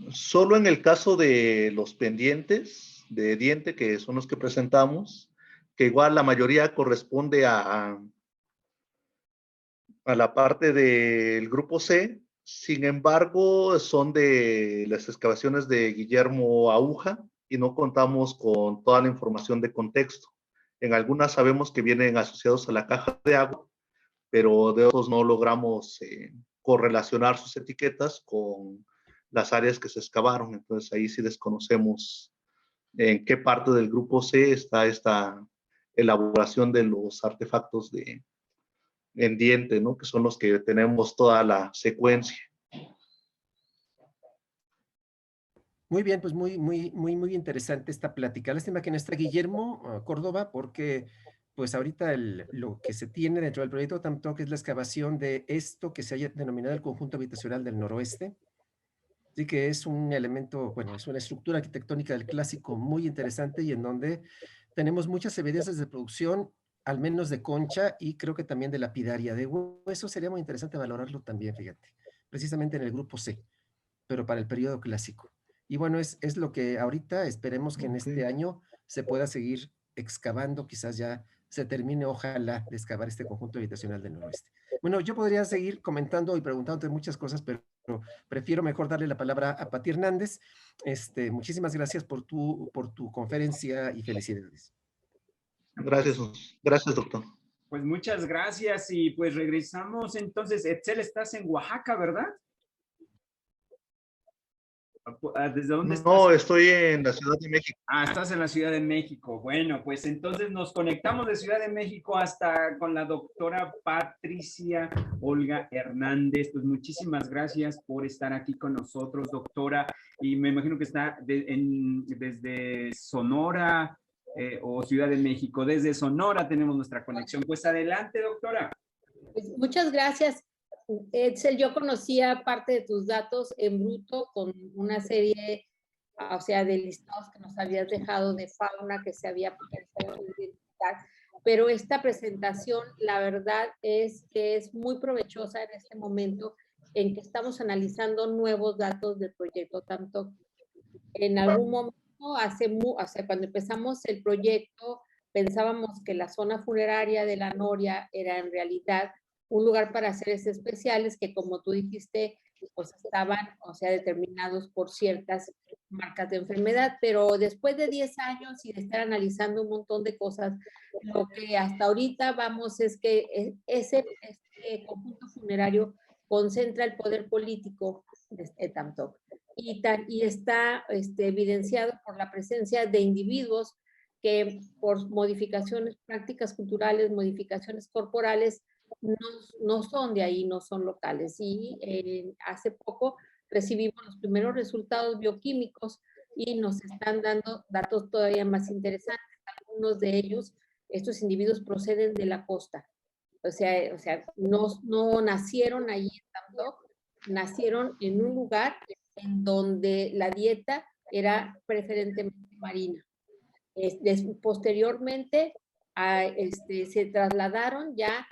Solo en el caso de los pendientes de diente, que son los que presentamos, que igual la mayoría corresponde a la parte del grupo C. Sin embargo, son de las excavaciones de Guillermo Aúja y no contamos con toda la información de contexto. En algunas sabemos que vienen asociados a la caja de agua, pero de otros no logramos correlacionar sus etiquetas con las áreas que se excavaron. Entonces ahí sí desconocemos en qué parte del grupo C está esta elaboración de los artefactos en diente, ¿no? Que son los que tenemos toda la secuencia. Muy bien, pues muy interesante esta plática. Lástima que no está Guillermo Córdoba, porque pues ahorita lo que se tiene dentro del proyecto Tamtoc es la excavación de esto que se haya denominado el conjunto habitacional del noroeste. Así que es un elemento, bueno, es una estructura arquitectónica del clásico muy interesante y en donde tenemos muchas evidencias de producción, al menos de concha y creo que también de lapidaria. De hueso sería muy interesante valorarlo también, fíjate, precisamente en el grupo C, pero para el periodo clásico. Y bueno, es lo que ahorita esperemos que en este año se pueda seguir excavando, quizás ya se termine, ojalá, de excavar este conjunto habitacional del noroeste. Bueno, yo podría seguir comentando y preguntándote muchas cosas, pero prefiero mejor darle la palabra a Pati Hernández. Muchísimas gracias por tu conferencia y felicidades. Gracias, gracias, doctor. Pues muchas gracias y pues regresamos entonces. Etzel, estás en Oaxaca, ¿verdad? ¿Desde dónde estás? No, estoy en la Ciudad de México. Ah, estás en la Ciudad de México. Bueno, pues entonces nos conectamos de Ciudad de México hasta con la doctora Patricia Olga Hernández. Pues muchísimas gracias por estar aquí con nosotros, doctora. Y me imagino que está desde Sonora o Ciudad de México. Desde Sonora tenemos nuestra conexión. Pues adelante, doctora. Pues muchas gracias. Edsel, yo conocía parte de tus datos en bruto con una serie, o sea, de listados que nos habías dejado de fauna que se había podido identificar, pero esta presentación, la verdad es que es muy provechosa en este momento en que estamos analizando nuevos datos del proyecto Tamtoc. En algún momento, cuando empezamos el proyecto, pensábamos que la zona funeraria de la Noria era en realidad un lugar para seres especiales que, como tú dijiste, pues estaban, o sea, determinados por ciertas marcas de enfermedad, pero después de 10 años y de estar analizando un montón de cosas, lo que hasta ahorita vamos es que ese conjunto funerario concentra el poder político de Tamtoc y está evidenciado por la presencia de individuos que por modificaciones, prácticas culturales, modificaciones corporales, no son de ahí, no son locales. Y hace poco recibimos los primeros resultados bioquímicos y nos están dando datos todavía más interesantes. Algunos de ellos, estos individuos proceden de la costa. O sea no nacieron allí en Tamtoc, nacieron en un lugar en donde la dieta era preferentemente marina. Posteriormente se trasladaron ya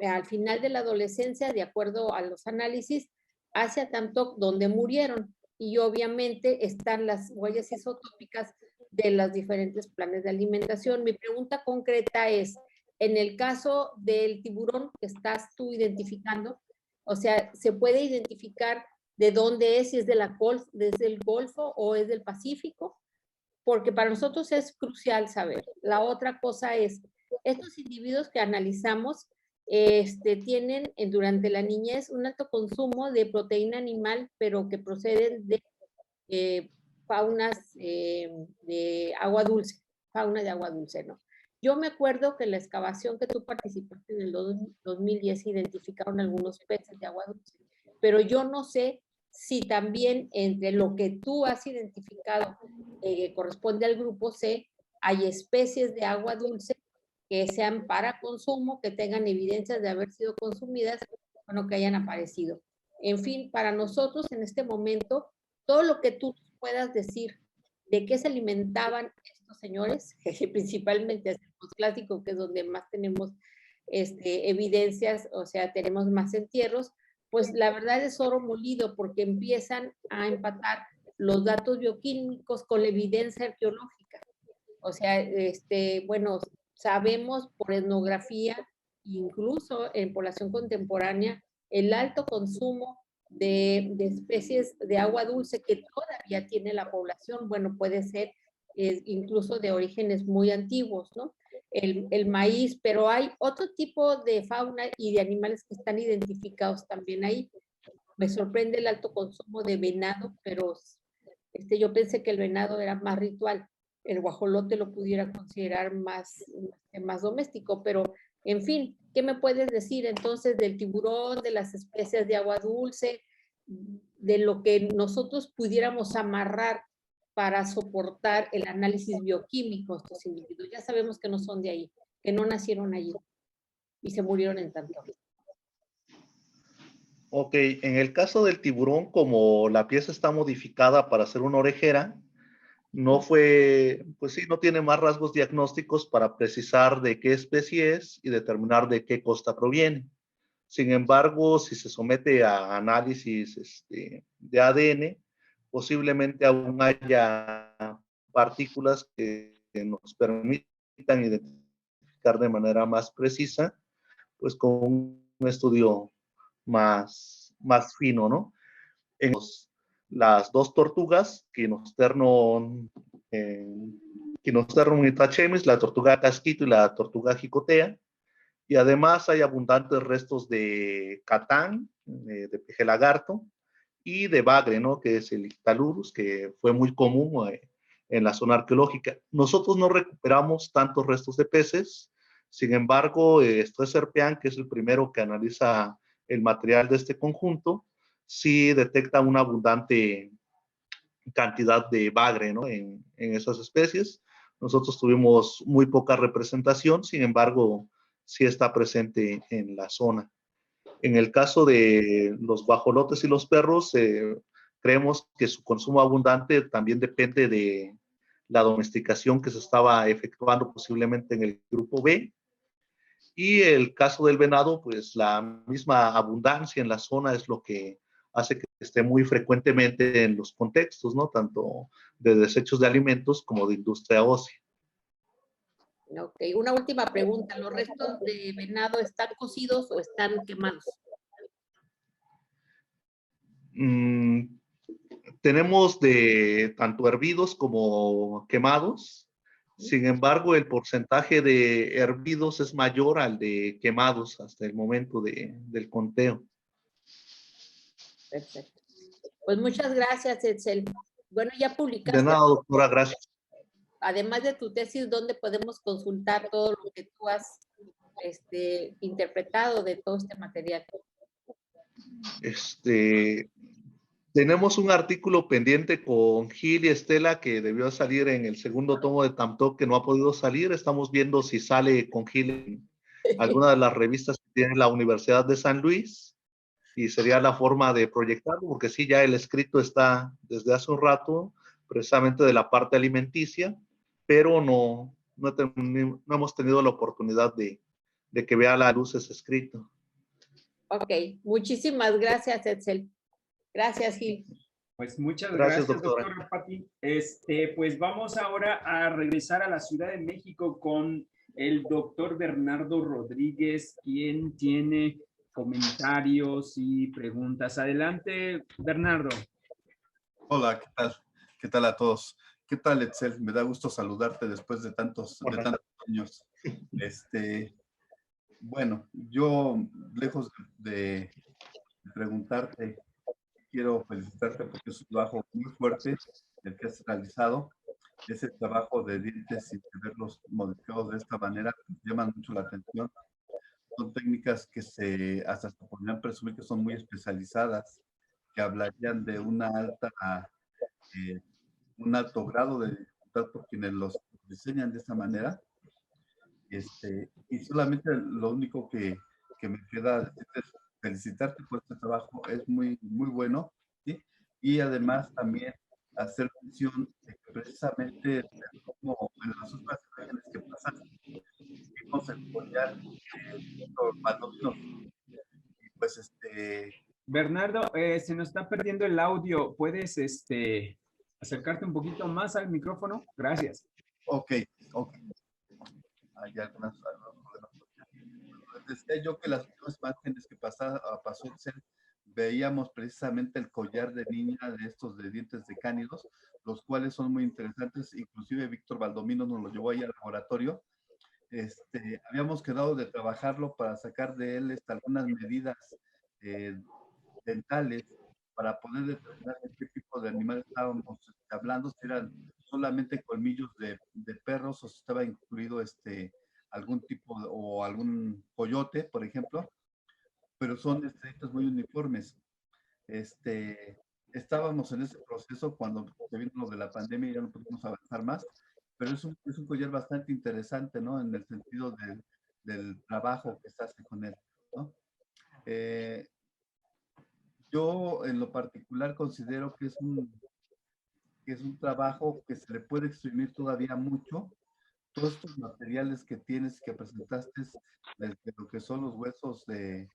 al final de la adolescencia, de acuerdo a los análisis, hacia Tamtoc, donde murieron. Y obviamente están las huellas isotópicas de los diferentes planes de alimentación. Mi pregunta concreta es, en el caso del tiburón que estás tú identificando, o sea, ¿se puede identificar de dónde es, si es desde el Golfo o es del Pacífico? Porque para nosotros es crucial saber. La otra cosa es, estos individuos que analizamos tienen durante la niñez un alto consumo de proteína animal, pero que proceden de faunas de agua dulce, fauna de agua dulce, ¿no? Yo me acuerdo que en la excavación que tú participaste en el 2010 identificaron algunos peces de agua dulce, pero yo no sé si también entre lo que tú has identificado corresponde al grupo C, hay especies de agua dulce que sean para consumo, que tengan evidencias de haber sido consumidas, bueno, que hayan aparecido. En fin, para nosotros en este momento, todo lo que tú puedas decir de qué se alimentaban estos señores, principalmente el clásico, que es donde más tenemos evidencias, o sea, tenemos más entierros, pues la verdad es oro molido, porque empiezan a empatar los datos bioquímicos con la evidencia arqueológica. O sea, bueno, sabemos por etnografía, incluso en población contemporánea, el alto consumo de especies de agua dulce que todavía tiene la población. Bueno, puede ser incluso de orígenes muy antiguos, ¿no? El maíz, pero hay otro tipo de fauna y de animales que están identificados también ahí. Me sorprende el alto consumo de venado, pero yo pensé que el venado era más ritual. El guajolote lo pudiera considerar más doméstico, pero en fin, ¿qué me puedes decir entonces del tiburón, de las especies de agua dulce, de lo que nosotros pudiéramos amarrar para soportar el análisis bioquímico de estos individuos? Ya sabemos que no son de ahí, que no nacieron allí y se murieron en tanto. Ok, en el caso del tiburón, como la pieza está modificada para ser una orejera, no fue, pues sí, no tiene más rasgos diagnósticos para precisar de qué especie es y determinar de qué costa proviene. Sin embargo, si se somete a análisis de ADN, posiblemente aún haya partículas que nos permitan identificar de manera más precisa, pues con un estudio más fino, ¿no? En las dos tortugas, Quinosternon itachemis, la tortuga casquito y la tortuga jicotea, y además hay abundantes restos de catán, de peje lagarto, y de bagre, ¿no? Que es el Ictalurus, que fue muy común en la zona arqueológica. Nosotros no recuperamos tantos restos de peces, sin embargo, Streser-Pean, que es el primero que analiza el material de este conjunto, sí detecta una abundante cantidad de bagre, ¿no? en esas especies. Nosotros tuvimos muy poca representación, sin embargo, sí está presente en la zona. En el caso de los guajolotes y los perros, creemos que su consumo abundante también depende de la domesticación que se estaba efectuando posiblemente en el grupo B. Y el caso del venado, pues la misma abundancia en la zona es lo que hace que esté muy frecuentemente en los contextos, ¿no? Tanto de desechos de alimentos como de industria ósea. Ok, una última pregunta. ¿Los restos de venado están cocidos o están quemados? Tenemos de tanto hervidos como quemados. Sin embargo, el porcentaje de hervidos es mayor al de quemados hasta el momento del conteo. Perfecto. Pues muchas gracias, Edsel. Bueno, ya publicaste. De nada, doctora, gracias. Además de tu tesis, ¿dónde podemos consultar todo lo que tú has interpretado de todo este material? Tenemos un artículo pendiente con Gil y Estela que debió salir en el segundo tomo de Tamtoc que no ha podido salir. Estamos viendo si sale con Gil en alguna de las revistas que tiene la Universidad de San Luis y sería la forma de proyectarlo, porque sí, ya el escrito está desde hace un rato, precisamente de la parte alimenticia, pero no hemos tenido la oportunidad de que vea la luz ese escrito. Ok, muchísimas gracias, Edsel. Gracias, Gil. Pues muchas gracias, doctora. doctora Pati. Pues vamos ahora a regresar a la Ciudad de México con el doctor Bernardo Rodríguez, quien tiene comentarios y preguntas. Adelante, Bernardo. Hola, ¿qué tal? ¿Qué tal a todos? ¿Qué tal, Edsel? Me da gusto saludarte después de tantos años. Bueno, yo, lejos de preguntarte, quiero felicitarte porque es un trabajo muy fuerte el que has realizado. Ese trabajo de dientes y de verlos modificados de esta manera llaman mucho la atención. Son técnicas que hasta se podrían presumir que son muy especializadas, que hablarían de un alto grado de dificultad por quienes los diseñan de esta manera. Y solamente lo único que me queda decirte es felicitarte por este trabajo, es muy, muy bueno, ¿sí? Y además también hacer mención de que precisamente como en las otras imágenes que pasan, vimos el collar Palomino, y pues Bernardo, se nos está perdiendo el audio. ¿Puedes acercarte un poquito más al micrófono? Gracias. ok, hay algunos problemas. Decía yo que las últimas imágenes que pasó el CEN, veíamos precisamente el collar de niña de estos de dientes de cánidos, los cuales son muy interesantes. Inclusive Víctor Baldomino nos lo llevó ahí al laboratorio. Habíamos quedado de trabajarlo para sacar de él algunas medidas dentales para poder determinar de qué tipo de animales estábamos hablando, si eran solamente colmillos de perros o si estaba incluido algún tipo o algún coyote, por ejemplo, pero son dientes muy uniformes. Estábamos en ese proceso cuando se vino lo de la pandemia y ya no pudimos avanzar más, pero es un collar bastante interesante, ¿no? En el sentido del trabajo que se hace con él, ¿no? Yo en lo particular considero que es un trabajo que se le puede exprimir todavía mucho. Todos estos materiales que tienes, que presentaste, desde lo que son los huesos de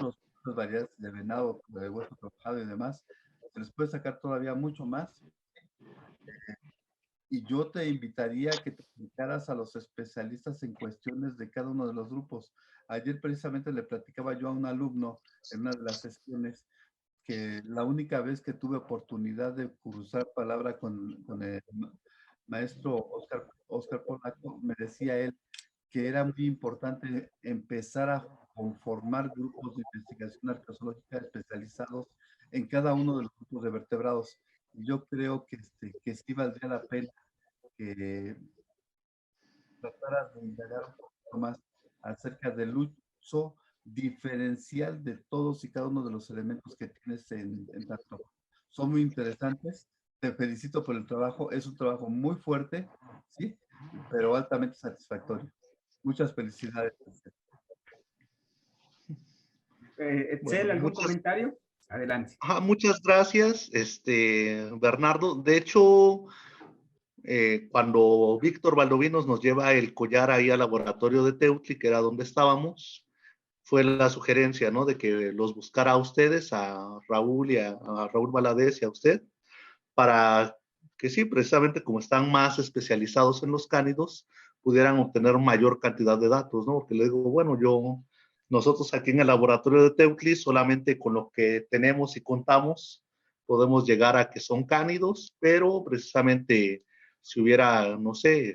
otras variedades de venado, de hueso trabajado y demás, se les puede sacar todavía mucho más. Y yo te invitaría a que te acercaras a los especialistas en cuestiones de cada uno de los grupos. Ayer precisamente le platicaba yo a un alumno en una de las sesiones que la única vez que tuve oportunidad de cruzar palabra con el maestro Oscar Polaco, me decía él que era muy importante empezar a conformar grupos de investigación arqueológica especializados en cada uno de los grupos de vertebrados. Y yo creo que sí valdría la pena que trataras de indagar un poquito más acerca del uso diferencial de todos y cada uno de los elementos que tienes en tanto. Son muy interesantes. Te felicito por el trabajo. Es un trabajo muy fuerte, ¿sí? Pero altamente satisfactorio. Muchas felicidades. Etzel, Bueno, ¿algún comentario? Adelante. muchas gracias, Bernardo. De hecho, cuando Víctor Valdovinos nos lleva el collar ahí al laboratorio de Teutli, que era donde estábamos, fue la sugerencia, ¿no? De que los buscara a ustedes, a Raúl a Raúl Valadez y a usted, para que sí, precisamente como están más especializados en los cánidos, pudieran obtener mayor cantidad de datos, ¿no? Porque le digo, bueno, nosotros aquí en el laboratorio de Teutli, solamente con lo que tenemos y contamos, podemos llegar a que son cánidos, pero precisamente si hubiera, no sé,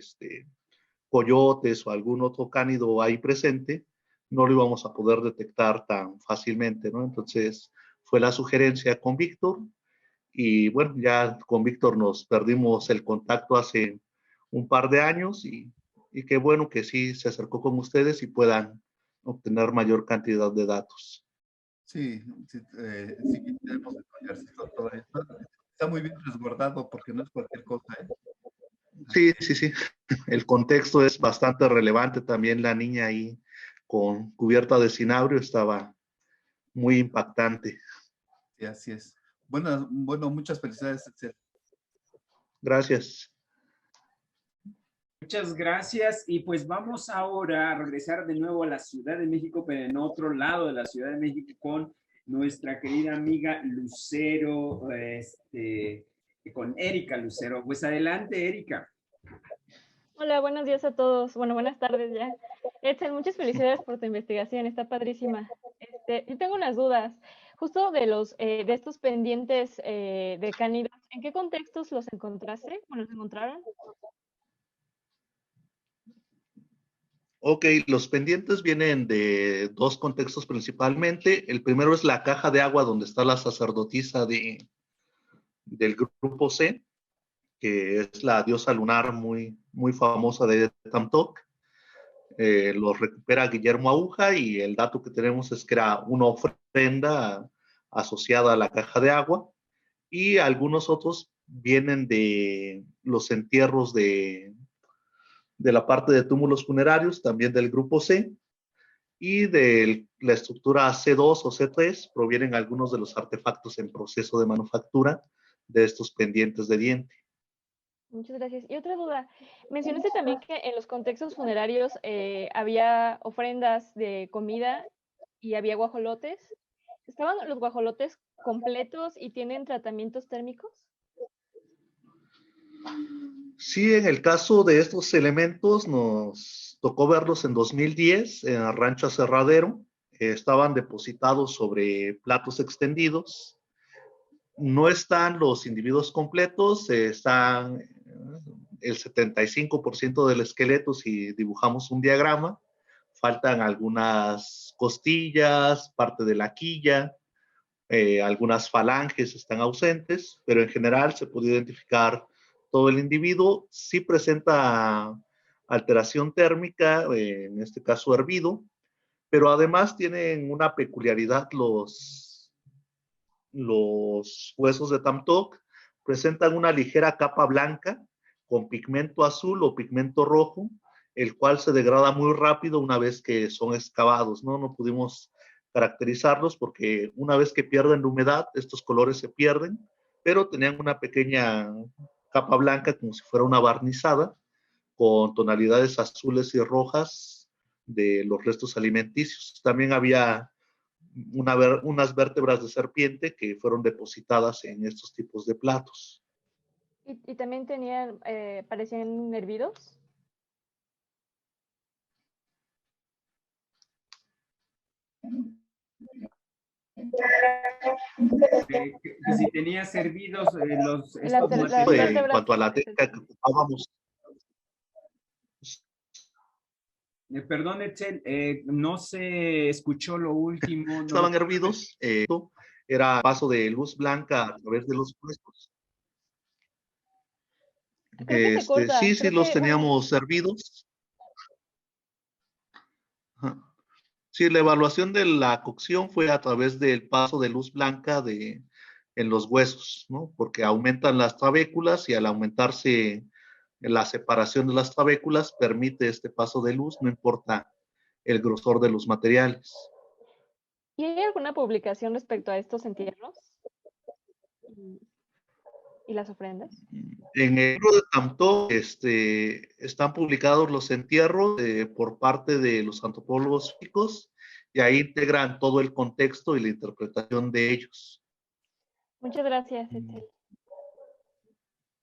coyotes o algún otro cánido ahí presente, no lo íbamos a poder detectar tan fácilmente, ¿no? Entonces fue la sugerencia con Víctor y bueno, ya con Víctor nos perdimos el contacto hace un par de años y qué bueno que sí se acercó con ustedes y puedan obtener mayor cantidad de datos. Sí, sí, sí tenemos el collarcito todavía. Está muy bien resguardado porque no es cualquier cosa, ¿eh? Sí, sí, sí. El contexto es bastante relevante. También la niña ahí con cubierta de cinabrio estaba muy impactante. Sí, así es. Bueno, muchas felicidades, Excel. Gracias. Muchas gracias. Y pues vamos ahora a regresar de nuevo a la Ciudad de México, pero en otro lado de la Ciudad de México con nuestra querida amiga Lucero, con Erika Lucero. Pues adelante, Erika. Hola, buenos días a todos. Bueno, buenas tardes ya. Etzel, muchas felicidades por tu investigación, está padrísima. Yo tengo unas dudas, justo de estos pendientes de cánidos, ¿en qué contextos los encontraste? ¿O los encontraron? Ok, los pendientes vienen de dos contextos principalmente. El primero es la caja de agua donde está la sacerdotisa del grupo C, que es la diosa lunar muy, muy famosa de Tamtoc. Los recupera Guillermo Aguja y el dato que tenemos es que era una ofrenda asociada a la caja de agua y algunos otros vienen de los entierros de De la parte de túmulos funerarios, también del grupo C, y de la estructura C2 o C3 provienen algunos de los artefactos en proceso de manufactura de estos pendientes de diente. Muchas gracias. Y otra duda, mencionaste también que en los contextos funerarios había ofrendas de comida y había guajolotes. ¿Estaban los guajolotes completos y tienen tratamientos térmicos? Sí, en el caso de estos elementos nos tocó verlos en 2010 en el Rancho Aserradero. Estaban depositados sobre platos extendidos. No están los individuos completos, están el 75% del esqueleto si dibujamos un diagrama. Faltan algunas costillas, parte de la quilla, algunas falanges están ausentes, pero en general se puede identificar todo el individuo. Sí presenta alteración térmica, en este caso hervido, pero además tienen una peculiaridad los huesos de Tamtoc, presentan una ligera capa blanca con pigmento azul o pigmento rojo, el cual se degrada muy rápido una vez que son excavados, ¿no? No pudimos caracterizarlos porque una vez que pierden la humedad, estos colores se pierden, pero tenían una pequeña capa blanca como si fuera una barnizada, con tonalidades azules y rojas de los restos alimenticios. También había unas vértebras de serpiente que fueron depositadas en estos tipos de platos. ¿Y también tenían, parecían hervidos? Que si tenía servidos los... Las En vértebras. cuanto a la técnica que ocupábamos, perdón, Etzel, no se escuchó lo último. No estaban lo... hervidos, era paso de luz blanca a través de los huesos. Creo que se corta. Sí, Creo los que, bueno, teníamos hervidos. Ajá. Sí, la evaluación de la cocción fue a través del paso de luz blanca en los huesos, ¿no? Porque aumentan las trabéculas y al aumentarse la separación de las trabéculas permite este paso de luz, no importa el grosor de los materiales. ¿y hay alguna publicación respecto a estos entierros? ¿Y las ofrendas? En el libro de Tamtoc están publicados los entierros por parte de los antropólogos físicos y ahí integran todo el contexto y la interpretación de ellos. Muchas gracias, Etzel.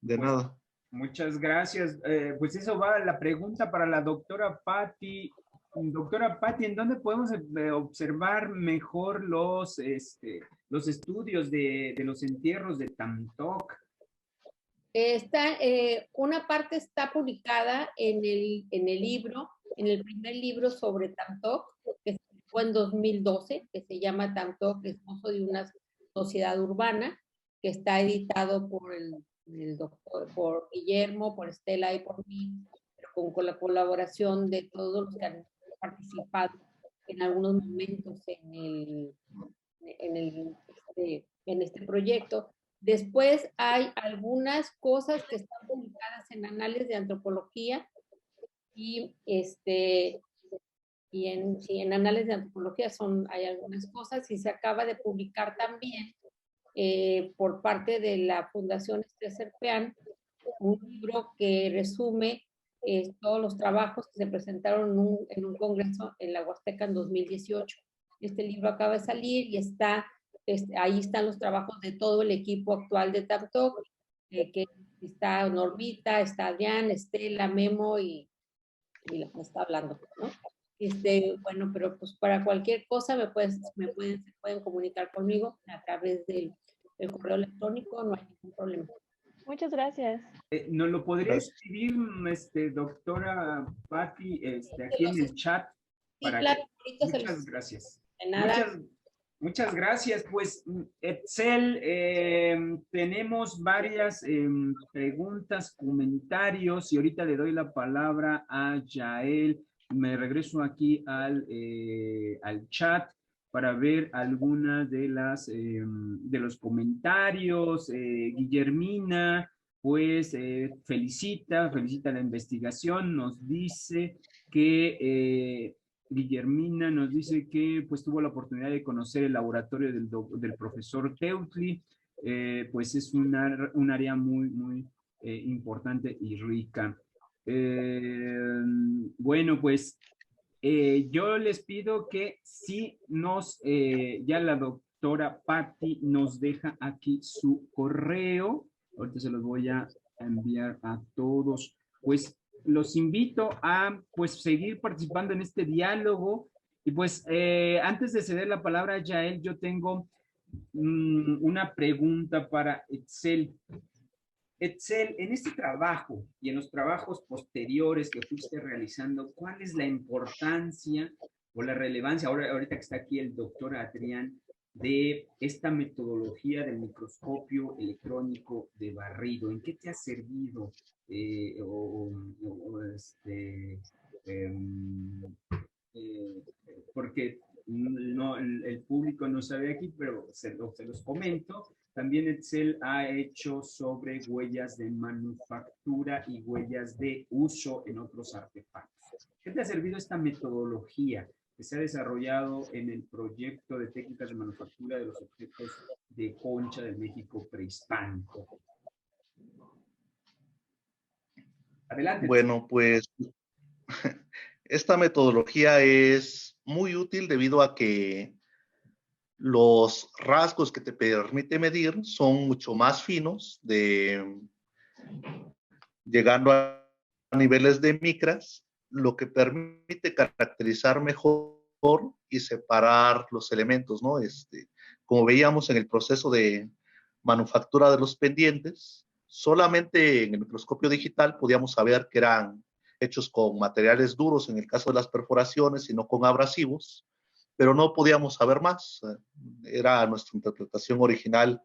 De nada. Muchas gracias. Pues eso va la pregunta para la doctora Patti. Doctora Patti, ¿en dónde podemos observar mejor los estudios de los entierros de Tamtoc? Una parte está publicada en el libro, en el primer libro sobre Tamtoc, que fue en 2012, que se llama Tamtoc, esposo de una sociedad urbana, que está editado por el doctor, por Guillermo, por Estela y por mí, pero con la colaboración de todos los que han participado en algunos momentos en este proyecto. Después hay algunas cosas que están publicadas en Anales de Antropología y en Anales de Antropología hay algunas cosas y se acaba de publicar también por parte de la Fundación Esther un libro que resume todos los trabajos que se presentaron en un congreso en la Huasteca en 2018. Este libro acaba de salir y ahí están los trabajos de todo el equipo actual de Tamtoc, que está Normita, está Adrián, Estela, Memo y la que está hablando, ¿no? Bueno, pero pues para cualquier cosa se pueden comunicar conmigo a través del correo electrónico, no hay ningún problema. Muchas gracias. ¿Nos lo podría escribir, doctora Patti, aquí en el chat? Sí, claro. Muchas gracias. De nada. Muchas gracias. Pues, Etzel, tenemos varias preguntas, comentarios, y ahorita le doy la palabra a Yael. Me regreso aquí al chat para ver algunas de los comentarios. Guillermina pues felicita la investigación, nos dice que Guillermina nos dice que pues tuvo la oportunidad de conocer el laboratorio del profesor Teutli, pues es un área muy importante y rica. Bueno, pues yo les pido que si ya la doctora Patti nos deja aquí su correo, ahorita se los voy a enviar a todos, pues los invito a pues seguir participando en este diálogo y pues antes de ceder la palabra a Yael, yo tengo una pregunta para Etzel. Etzel, en este trabajo y en los trabajos posteriores que fuiste realizando, ¿cuál es la importancia o la relevancia, ahorita que está aquí el doctor Adrián, de esta metodología del microscopio electrónico de barrido? ¿En qué te ha servido? Porque no, el público no sabe aquí, pero se los comento. También Etzel ha hecho sobre huellas de manufactura y huellas de uso en otros artefactos. ¿Qué te ha servido esta metodología que se ha desarrollado en el proyecto de técnicas de manufactura de los objetos de concha del México prehispánico? Adelante. Bueno, pues esta metodología es muy útil debido a que los rasgos que te permite medir son mucho más finos, llegando a niveles de micras, lo que permite caracterizar mejor y separar los elementos, ¿no? Como veíamos en el proceso de manufactura de los pendientes, solamente en el microscopio digital podíamos saber que eran hechos con materiales duros en el caso de las perforaciones y no con abrasivos, pero no podíamos saber más. Era nuestra interpretación original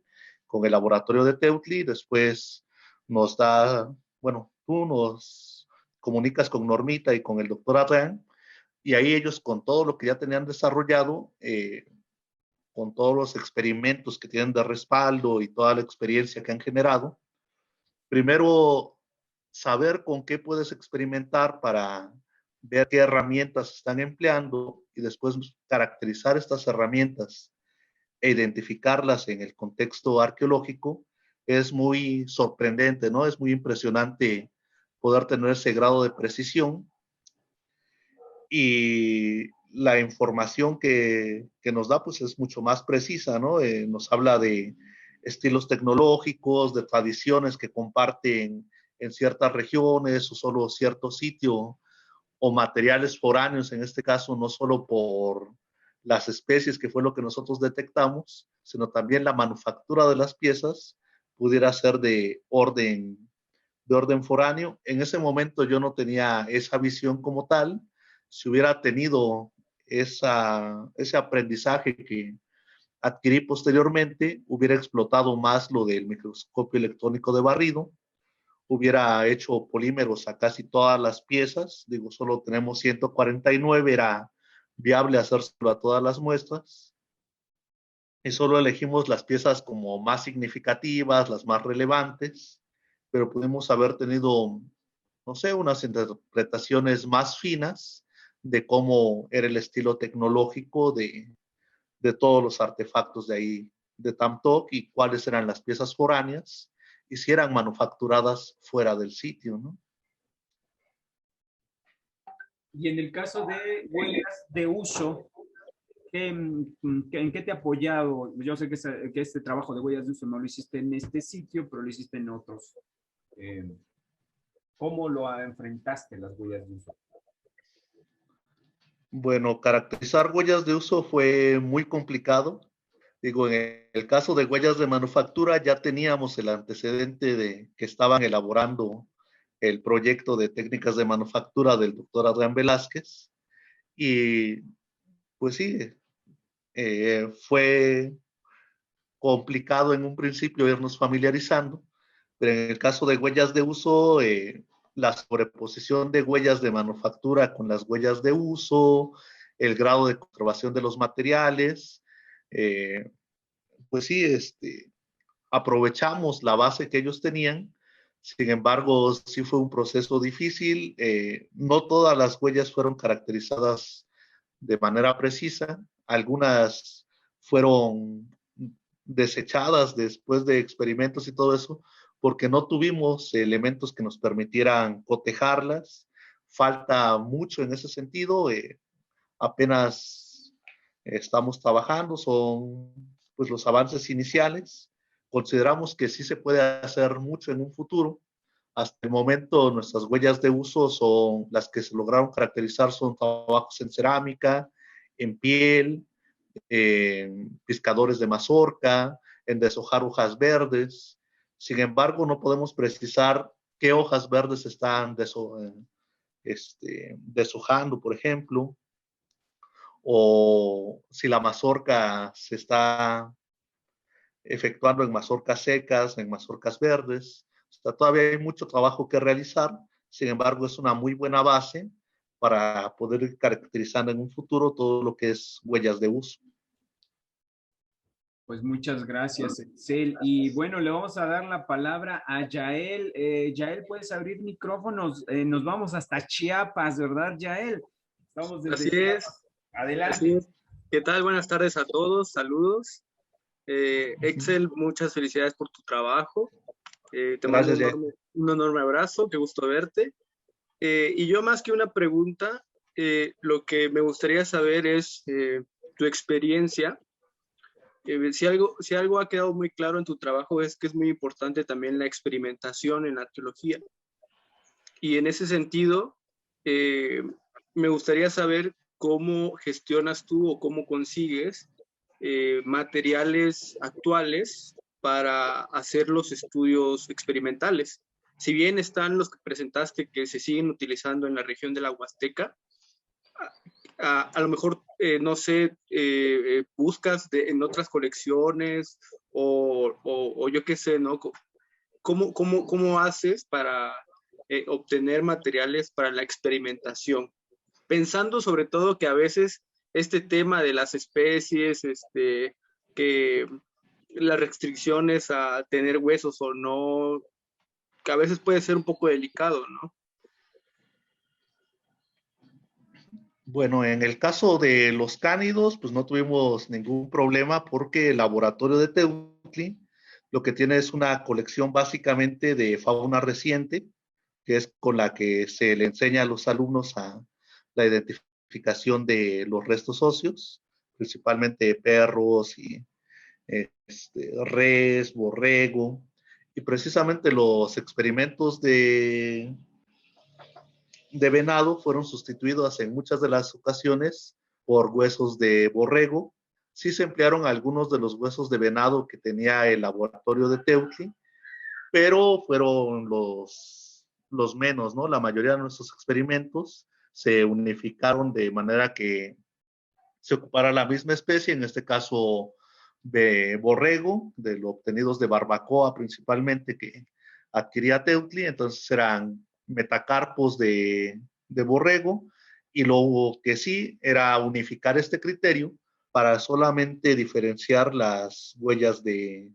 con el laboratorio de Teutli. Después nos da, bueno, tú nos comunicas con Normita y con el doctor Adrián, y ahí ellos con todo lo que ya tenían desarrollado, con todos los experimentos que tienen de respaldo y toda la experiencia que han generado, primero saber con qué puedes experimentar para ver qué herramientas están empleando y después caracterizar estas herramientas e identificarlas en el contexto arqueológico es muy sorprendente, ¿no? Es muy impresionante poder tener ese grado de precisión y la información que nos da pues es mucho más precisa, ¿no? Nos habla de estilos tecnológicos, de tradiciones que comparten en ciertas regiones o solo cierto sitio, o materiales foráneos, en este caso, no solo por las especies, que fue lo que nosotros detectamos, sino también la manufactura de las piezas pudiera ser de orden foráneo. En ese momento yo no tenía esa visión como tal. Si hubiera tenido ese aprendizaje que adquirí posteriormente, hubiera explotado más lo del microscopio electrónico de barrido, hubiera hecho polímeros a casi todas las piezas. Digo, solo tenemos 149, era viable hacérselo a todas las muestras. Y solo elegimos las piezas como más significativas, las más relevantes, pero pudimos haber tenido, no sé, unas interpretaciones más finas de cómo era el estilo tecnológico de todos los artefactos de ahí, de Tamtoc, y cuáles eran las piezas foráneas y si eran manufacturadas fuera del sitio, ¿no? Y en el caso de huellas de uso, ¿en qué te ha apoyado? Yo sé que este trabajo de huellas de uso no lo hiciste en este sitio, pero lo hiciste en otros. ¿Cómo lo enfrentaste las huellas de uso? Bueno, caracterizar huellas de uso fue muy complicado. Digo, en el caso de huellas de manufactura ya teníamos el antecedente de que estaban elaborando el proyecto de técnicas de manufactura del doctor Adrián Velázquez. Y pues sí, fue complicado en un principio irnos familiarizando, pero en el caso de huellas de uso, la sobreposición de huellas de manufactura con las huellas de uso, el grado de conservación de los materiales, pues sí, aprovechamos la base que ellos tenían, Sin embargo, sí fue un proceso difícil. No todas las huellas fueron caracterizadas de manera precisa. Algunas fueron desechadas después de experimentos y todo eso, porque no tuvimos elementos que nos permitieran cotejarlas. Falta mucho en ese sentido. Apenas estamos trabajando, son pues los avances iniciales. Consideramos que sí se puede hacer mucho en un futuro. Hasta el momento nuestras huellas de uso son las que se lograron caracterizar, son trabajos en cerámica, en piel, en pescadores de mazorca, en deshojar hojas verdes. Sin embargo, no podemos precisar qué hojas verdes están deshojando, por ejemplo, o si la mazorca se está efectuando en mazorcas secas, en mazorcas verdes. O sea, todavía hay mucho trabajo que realizar, sin embargo, es una muy buena base para poder ir caracterizando en un futuro todo lo que es huellas de uso. Pues muchas gracias, Excel. Y bueno, le vamos a dar la palabra a Yael. Yael, puedes abrir micrófonos. Nos vamos hasta Chiapas, ¿verdad, Yael? Estamos desde Así Chiapas. es. Adelante. Así es. ¿Qué tal? Buenas tardes a todos. Saludos. Excel, muchas felicidades por tu trabajo. Te mando Gracias, un enorme abrazo. Qué gusto verte. Y yo más que una pregunta, lo que me gustaría saber es tu experiencia. Si algo ha quedado muy claro en tu trabajo es que es muy importante también la experimentación en la arqueología. Y en ese sentido, me gustaría saber cómo gestionas tú o cómo consigues materiales actuales para hacer los estudios experimentales. Si bien están los que presentaste que se siguen utilizando en la región de la Huasteca, a lo mejor, no sé, buscas en otras colecciones o yo qué sé, ¿no? ¿Cómo haces para obtener materiales para la experimentación? Pensando sobre todo que a veces este tema de las especies, que las restricciones a tener huesos o no, que a veces puede ser un poco delicado, ¿no? Bueno, en el caso de los cánidos, pues no tuvimos ningún problema porque el laboratorio de Teutli lo que tiene es una colección básicamente de fauna reciente, que es con la que se le enseña a los alumnos a la identificación de los restos óseos, principalmente perros y res, borrego, y precisamente los experimentos de venado fueron sustituidos en muchas de las ocasiones por huesos de borrego. Sí se emplearon algunos de los huesos de venado que tenía el laboratorio de Teutli, pero fueron los menos, ¿no? La mayoría de nuestros experimentos se unificaron de manera que se ocupara la misma especie, en este caso de borrego, de los obtenidos de barbacoa principalmente que adquiría Teutli, entonces eran metacarpos de borrego, y lo que sí era unificar este criterio para solamente diferenciar las huellas de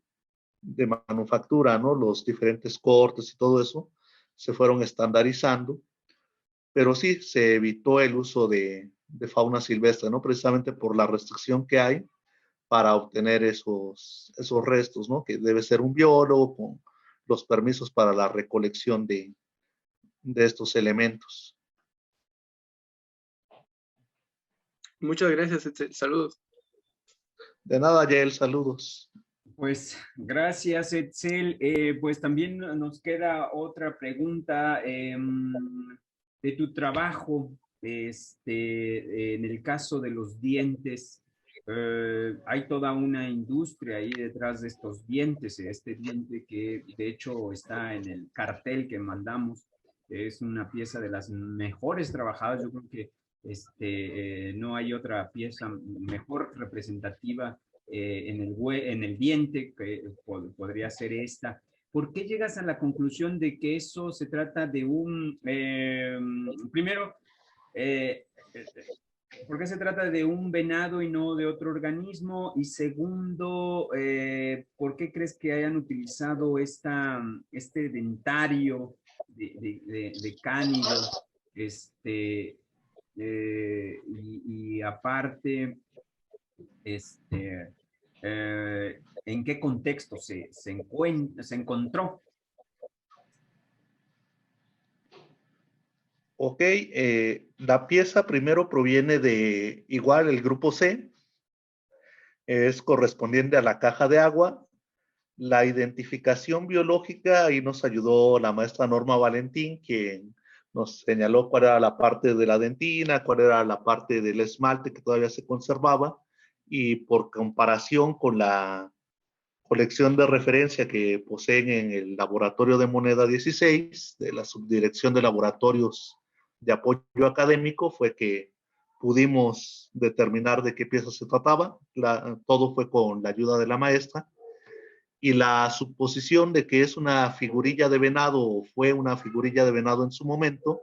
manufactura, ¿no? Los diferentes cortes y todo eso se fueron estandarizando, pero sí se evitó el uso de fauna silvestre, ¿no? Precisamente por la restricción que hay para obtener esos restos, ¿no? Que debe ser un biólogo con los permisos para la recolección de estos elementos. Muchas gracias, saludos. De nada, Yael, saludos. Pues gracias, Etzel. Pues también nos queda otra pregunta de tu trabajo. En el caso de los dientes, hay toda una industria ahí detrás de estos dientes. Este diente que de hecho está en el cartel que mandamos, es una pieza de las mejores trabajadas. Yo creo que no hay otra pieza mejor representativa en el diente, que podría ser esta. ¿Por qué llegas a la conclusión de que eso se trata de primero, ¿Por qué se trata de un venado y no de otro organismo? Y segundo, ¿por qué crees que hayan utilizado este dentario de cánido? Y aparte, ¿en qué contexto se encontró? Ok, la pieza primero proviene de igual el grupo C, es correspondiente a la caja de agua. La identificación biológica, ahí nos ayudó la maestra Norma Valentín, quien nos señaló cuál era la parte de la dentina, cuál era la parte del esmalte que todavía se conservaba, y por comparación con la colección de referencia que poseen en el Laboratorio de Moneda 16, de la Subdirección de Laboratorios de Apoyo Académico, fue que pudimos determinar de qué pieza se trataba. Todo fue con la ayuda de la maestra. Y la suposición de que es una figurilla de venado o fue una figurilla de venado en su momento,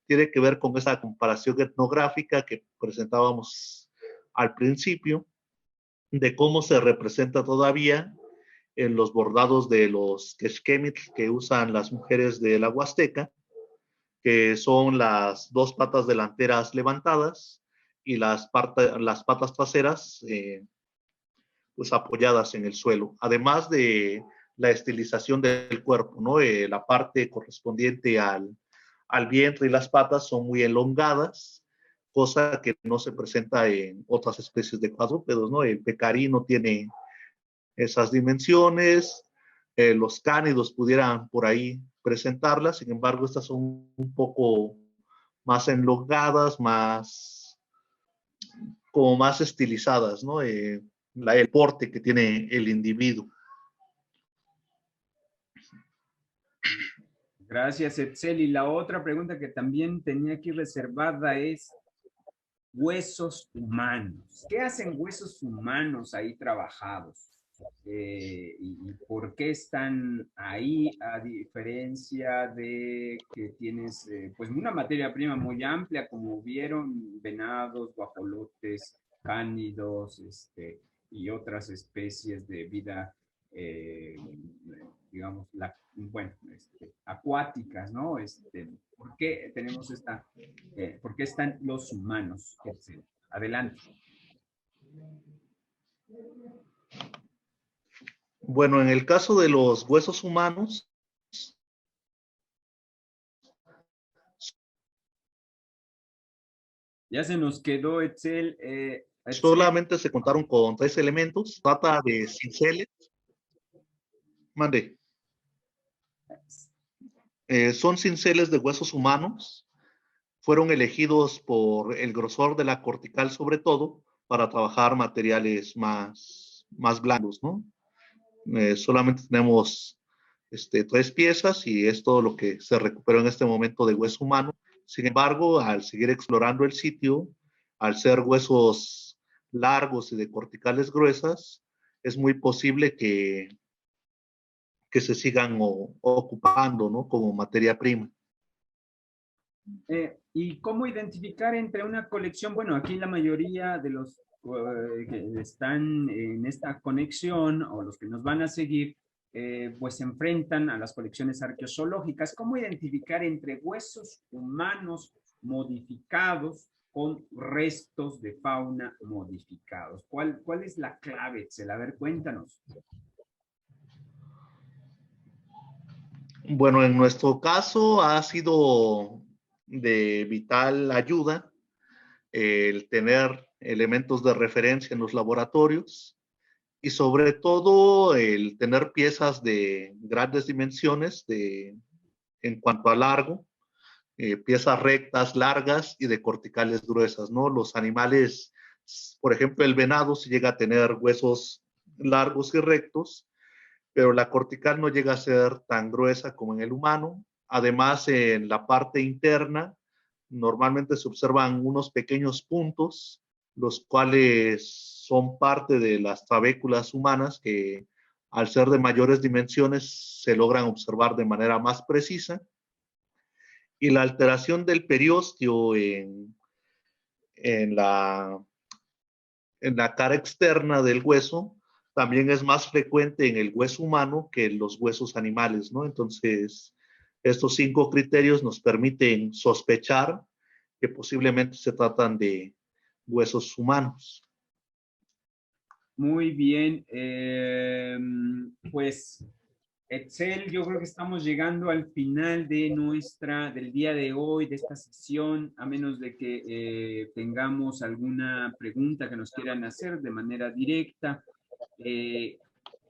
tiene que ver con esa comparación etnográfica que presentábamos al principio, de cómo se representa todavía en los bordados de los quexquemitl que usan las mujeres de la Huasteca, que son las dos patas delanteras levantadas y las patas traseras pues apoyadas en el suelo, además de la estilización del cuerpo, ¿no? La parte correspondiente al vientre y las patas son muy elongadas, cosa que no se presenta en otras especies de cuadrúpedos, ¿no? El pecarino tiene esas dimensiones, los cánidos pudieran por ahí presentarlas, sin embargo, estas son un poco más elongadas, como más estilizadas, ¿no? El porte que tiene el individuo. Gracias, Etzel. Y la otra pregunta que también tenía aquí reservada es huesos humanos. ¿Qué hacen huesos humanos ahí trabajados? Y por qué están ahí a diferencia de que tienes pues una materia prima muy amplia, como vieron, venados, guajolotes, cánidos, y otras especies de vida, digamos, acuáticas, ¿no? ¿Por qué tenemos por qué están los humanos? Adelante. Bueno, en el caso de los huesos humanos, ya se nos quedó, Etzel. solamente se contaron con 3 elementos. Trata de cinceles. Mande. Son cinceles de huesos humanos. Fueron elegidos por el grosor de la cortical, sobre todo, para trabajar materiales más blandos, ¿no? Solamente tenemos 3 piezas y es todo lo que se recuperó en este momento de hueso humano. Sin embargo, al seguir explorando el sitio, al ser huesos largos y de corticales gruesas, es muy posible que se sigan ocupando, ¿no? Como materia prima. ¿Y cómo identificar entre una colección? Bueno, aquí la mayoría de los que están en esta conexión o los que nos van a seguir, pues se enfrentan a las colecciones arqueozoológicas. ¿Cómo identificar entre huesos humanos modificados con restos de fauna modificados? ¿Cuál es la clave, Etzel? A ver, cuéntanos. Bueno, en nuestro caso ha sido de vital ayuda el tener elementos de referencia en los laboratorios y sobre todo el tener piezas de grandes dimensiones en cuanto a largo, piezas rectas, largas y de corticales gruesas, ¿no? Los animales, por ejemplo, el venado sí llega a tener huesos largos y rectos, pero la cortical no llega a ser tan gruesa como en el humano. Además, en la parte interna, normalmente se observan unos pequeños puntos, los cuales son parte de las trabéculas humanas que, al ser de mayores dimensiones, se logran observar de manera más precisa. Y la alteración del periósteo en en la cara externa del hueso, también es más frecuente en el hueso humano que en los huesos animales, ¿no? Entonces, estos 5 criterios nos permiten sospechar que posiblemente se tratan de huesos humanos. Muy bien, pues Etzel, yo creo que estamos llegando al final de del día de hoy, de esta sesión, a menos de que tengamos alguna pregunta que nos quieran hacer de manera directa.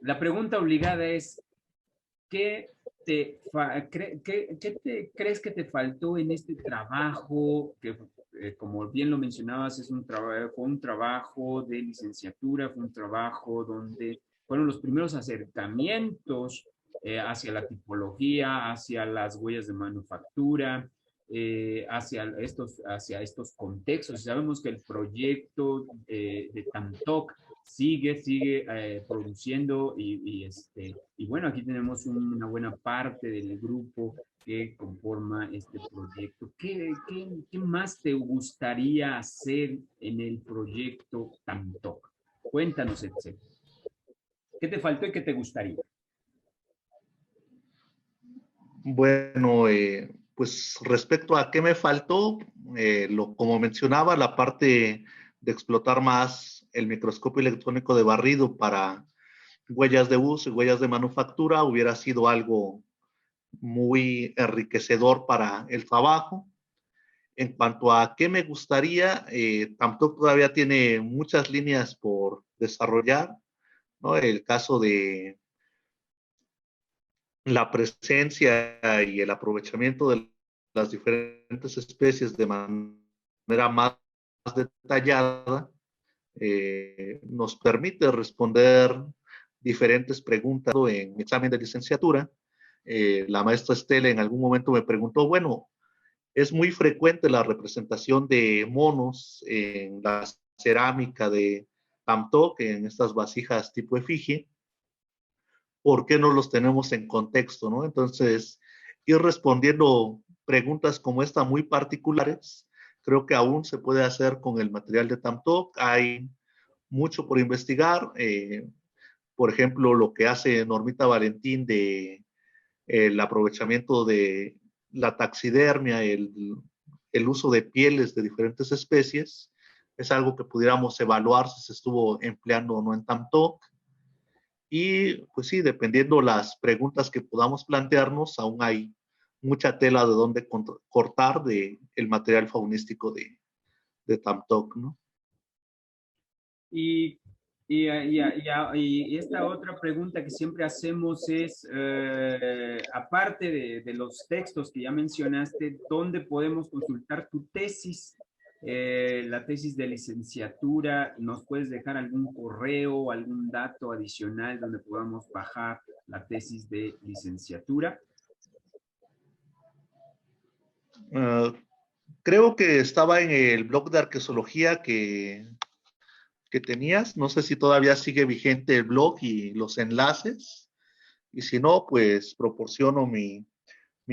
La pregunta obligada es, ¿qué crees que te faltó en este trabajo? Que, como bien lo mencionabas, fue un trabajo de licenciatura, fue un trabajo donde fueron los primeros acercamientos hacia la tipología, hacia las huellas de manufactura, hacia estos contextos. Sabemos que el proyecto de Tamtoc sigue produciendo y bueno, aquí tenemos una buena parte del grupo que conforma este proyecto. ¿Qué más te gustaría hacer en el proyecto Tamtoc? Cuéntanos, Etzel. ¿Qué te faltó y qué te gustaría? Bueno, pues respecto a qué me faltó, como mencionaba, la parte de explotar más el microscopio electrónico de barrido para huellas de uso y huellas de manufactura hubiera sido algo muy enriquecedor para el trabajo. En cuanto a qué me gustaría, Tamtoc todavía tiene muchas líneas por desarrollar, ¿no? El caso de la presencia y el aprovechamiento de las diferentes especies de manera más detallada nos permite responder diferentes preguntas en mi examen de licenciatura. La maestra Estela en algún momento me preguntó, bueno, es muy frecuente la representación de monos en la cerámica de Tamtoc, en estas vasijas tipo efigie. ¿Por qué no los tenemos en contexto, no? Entonces, ir respondiendo preguntas como esta muy particulares, creo que aún se puede hacer con el material de Tamtoc. Hay mucho por investigar. Por ejemplo, lo que hace Normita Valentín de el aprovechamiento de la taxidermia, el uso de pieles de diferentes especies, es algo que pudiéramos evaluar si se estuvo empleando o no en Tamtoc. Y pues sí, dependiendo las preguntas que podamos plantearnos, aún hay mucha tela de donde cortar de el material faunístico de Tamtoc, ¿no? Y esta otra pregunta que siempre hacemos es, aparte de los textos que ya mencionaste, ¿dónde podemos consultar tu tesis? La tesis de licenciatura, ¿nos puedes dejar algún correo, algún dato adicional donde podamos bajar la tesis de licenciatura? Creo que estaba en el blog de arqueología que tenías. No sé si todavía sigue vigente el blog y los enlaces. Y si no, pues proporciono mi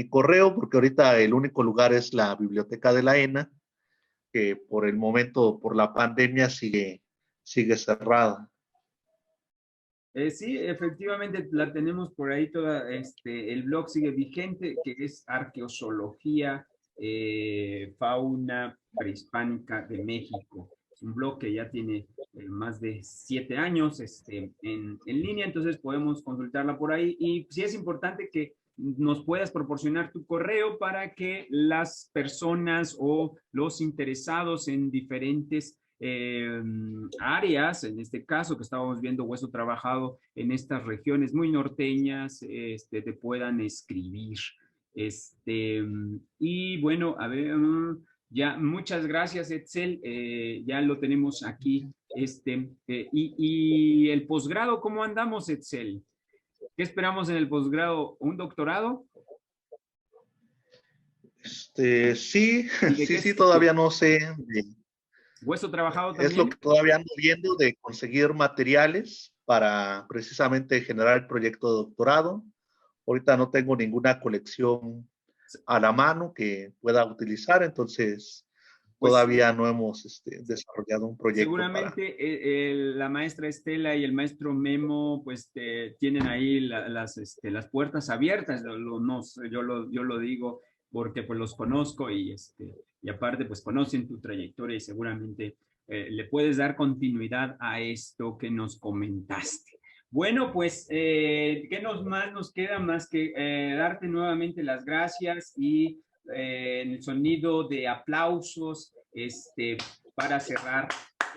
correo, porque ahorita el único lugar es la biblioteca de la ENA, que por el momento, por la pandemia, sigue cerrada. Sí, efectivamente la tenemos por ahí toda, el blog sigue vigente, que es Arqueozoología, Fauna Prehispánica de México. Es un blog que ya tiene más de 7 años en línea, entonces podemos consultarla por ahí. Y sí es importante que nos puedas proporcionar tu correo para que las personas o los interesados en diferentes áreas, en este caso que estábamos viendo hueso trabajado en estas regiones muy norteñas, te puedan escribir. Y bueno, a ver, ya, muchas gracias, Etzel, ya lo tenemos aquí. Y el posgrado, ¿cómo andamos, Etzel? ¿Qué esperamos en el posgrado? ¿Un doctorado? Sí, sí, todavía no sé. ¿Hueso trabajado también? Es lo que todavía ando viendo, de conseguir materiales para precisamente generar el proyecto de doctorado. Ahorita no tengo ninguna colección a la mano que pueda utilizar, entonces Pues, todavía no hemos desarrollado un proyecto. Seguramente la maestra Estela y el maestro Memo pues tienen ahí las puertas abiertas. No sé, yo lo digo porque pues los conozco y aparte pues conocen tu trayectoria y seguramente le puedes dar continuidad a esto que nos comentaste. Bueno, pues, ¿qué más nos queda más que darte nuevamente las gracias y en el sonido de aplausos para cerrar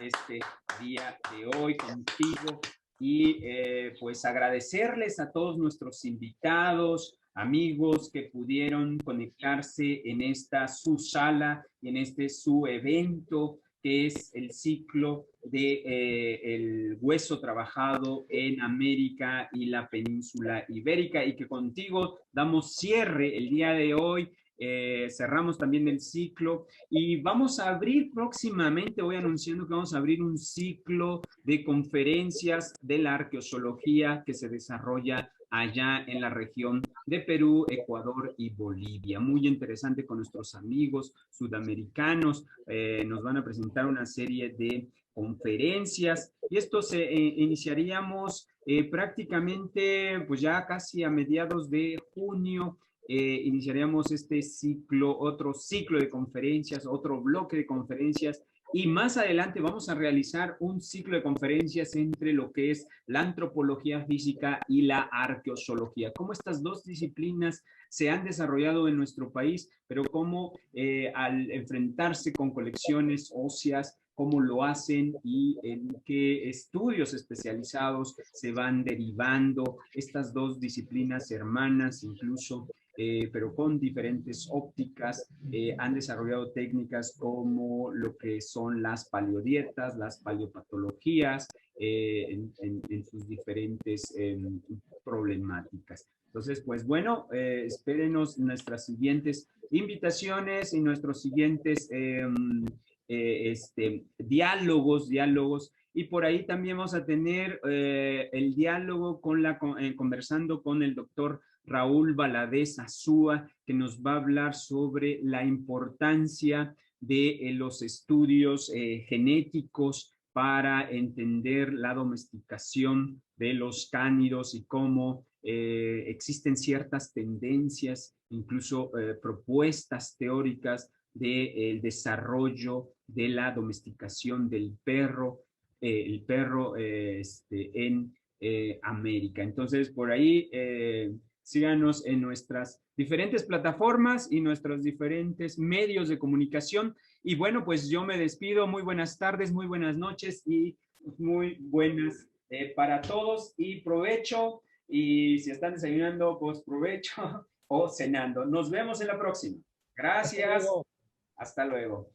este día de hoy contigo y pues agradecerles a todos nuestros invitados, amigos que pudieron conectarse en esta su sala y en este su evento que es el ciclo de el hueso trabajado en América y la península ibérica y que contigo damos cierre el día de hoy. Cerramos también el ciclo y vamos a abrir próximamente, voy anunciando que vamos a abrir un ciclo de conferencias de la arqueozoología que se desarrolla allá en la región de Perú, Ecuador y Bolivia. Muy interesante con nuestros amigos sudamericanos. Nos van a presentar una serie de conferencias y esto iniciaríamos prácticamente pues ya casi a mediados de junio. Iniciaríamos este ciclo, otro ciclo de conferencias, otro bloque de conferencias y más adelante vamos a realizar un ciclo de conferencias entre lo que es la antropología física y la arqueozoología. Cómo estas dos disciplinas se han desarrollado en nuestro país, pero cómo al enfrentarse con colecciones óseas, cómo lo hacen y en qué estudios especializados se van derivando estas dos disciplinas hermanas incluso. Pero con diferentes ópticas, han desarrollado técnicas como lo que son las paleodietas, las paleopatologías, en sus diferentes problemáticas. Entonces, pues bueno, espérenos nuestras siguientes invitaciones y nuestros siguientes diálogos, y por ahí también vamos a tener el diálogo conversando con el doctor Raúl Valadez Azúa, que nos va a hablar sobre la importancia de los estudios genéticos para entender la domesticación de los cánidos y cómo existen ciertas tendencias, incluso propuestas teóricas del desarrollo de la domesticación del perro, en América. Entonces, por ahí síganos en nuestras diferentes plataformas y nuestros diferentes medios de comunicación. Y bueno, pues yo me despido. Muy buenas tardes, muy buenas noches y muy buenas para todos y provecho. Y si están desayunando, pues provecho o cenando. Nos vemos en la próxima. Gracias. Hasta luego.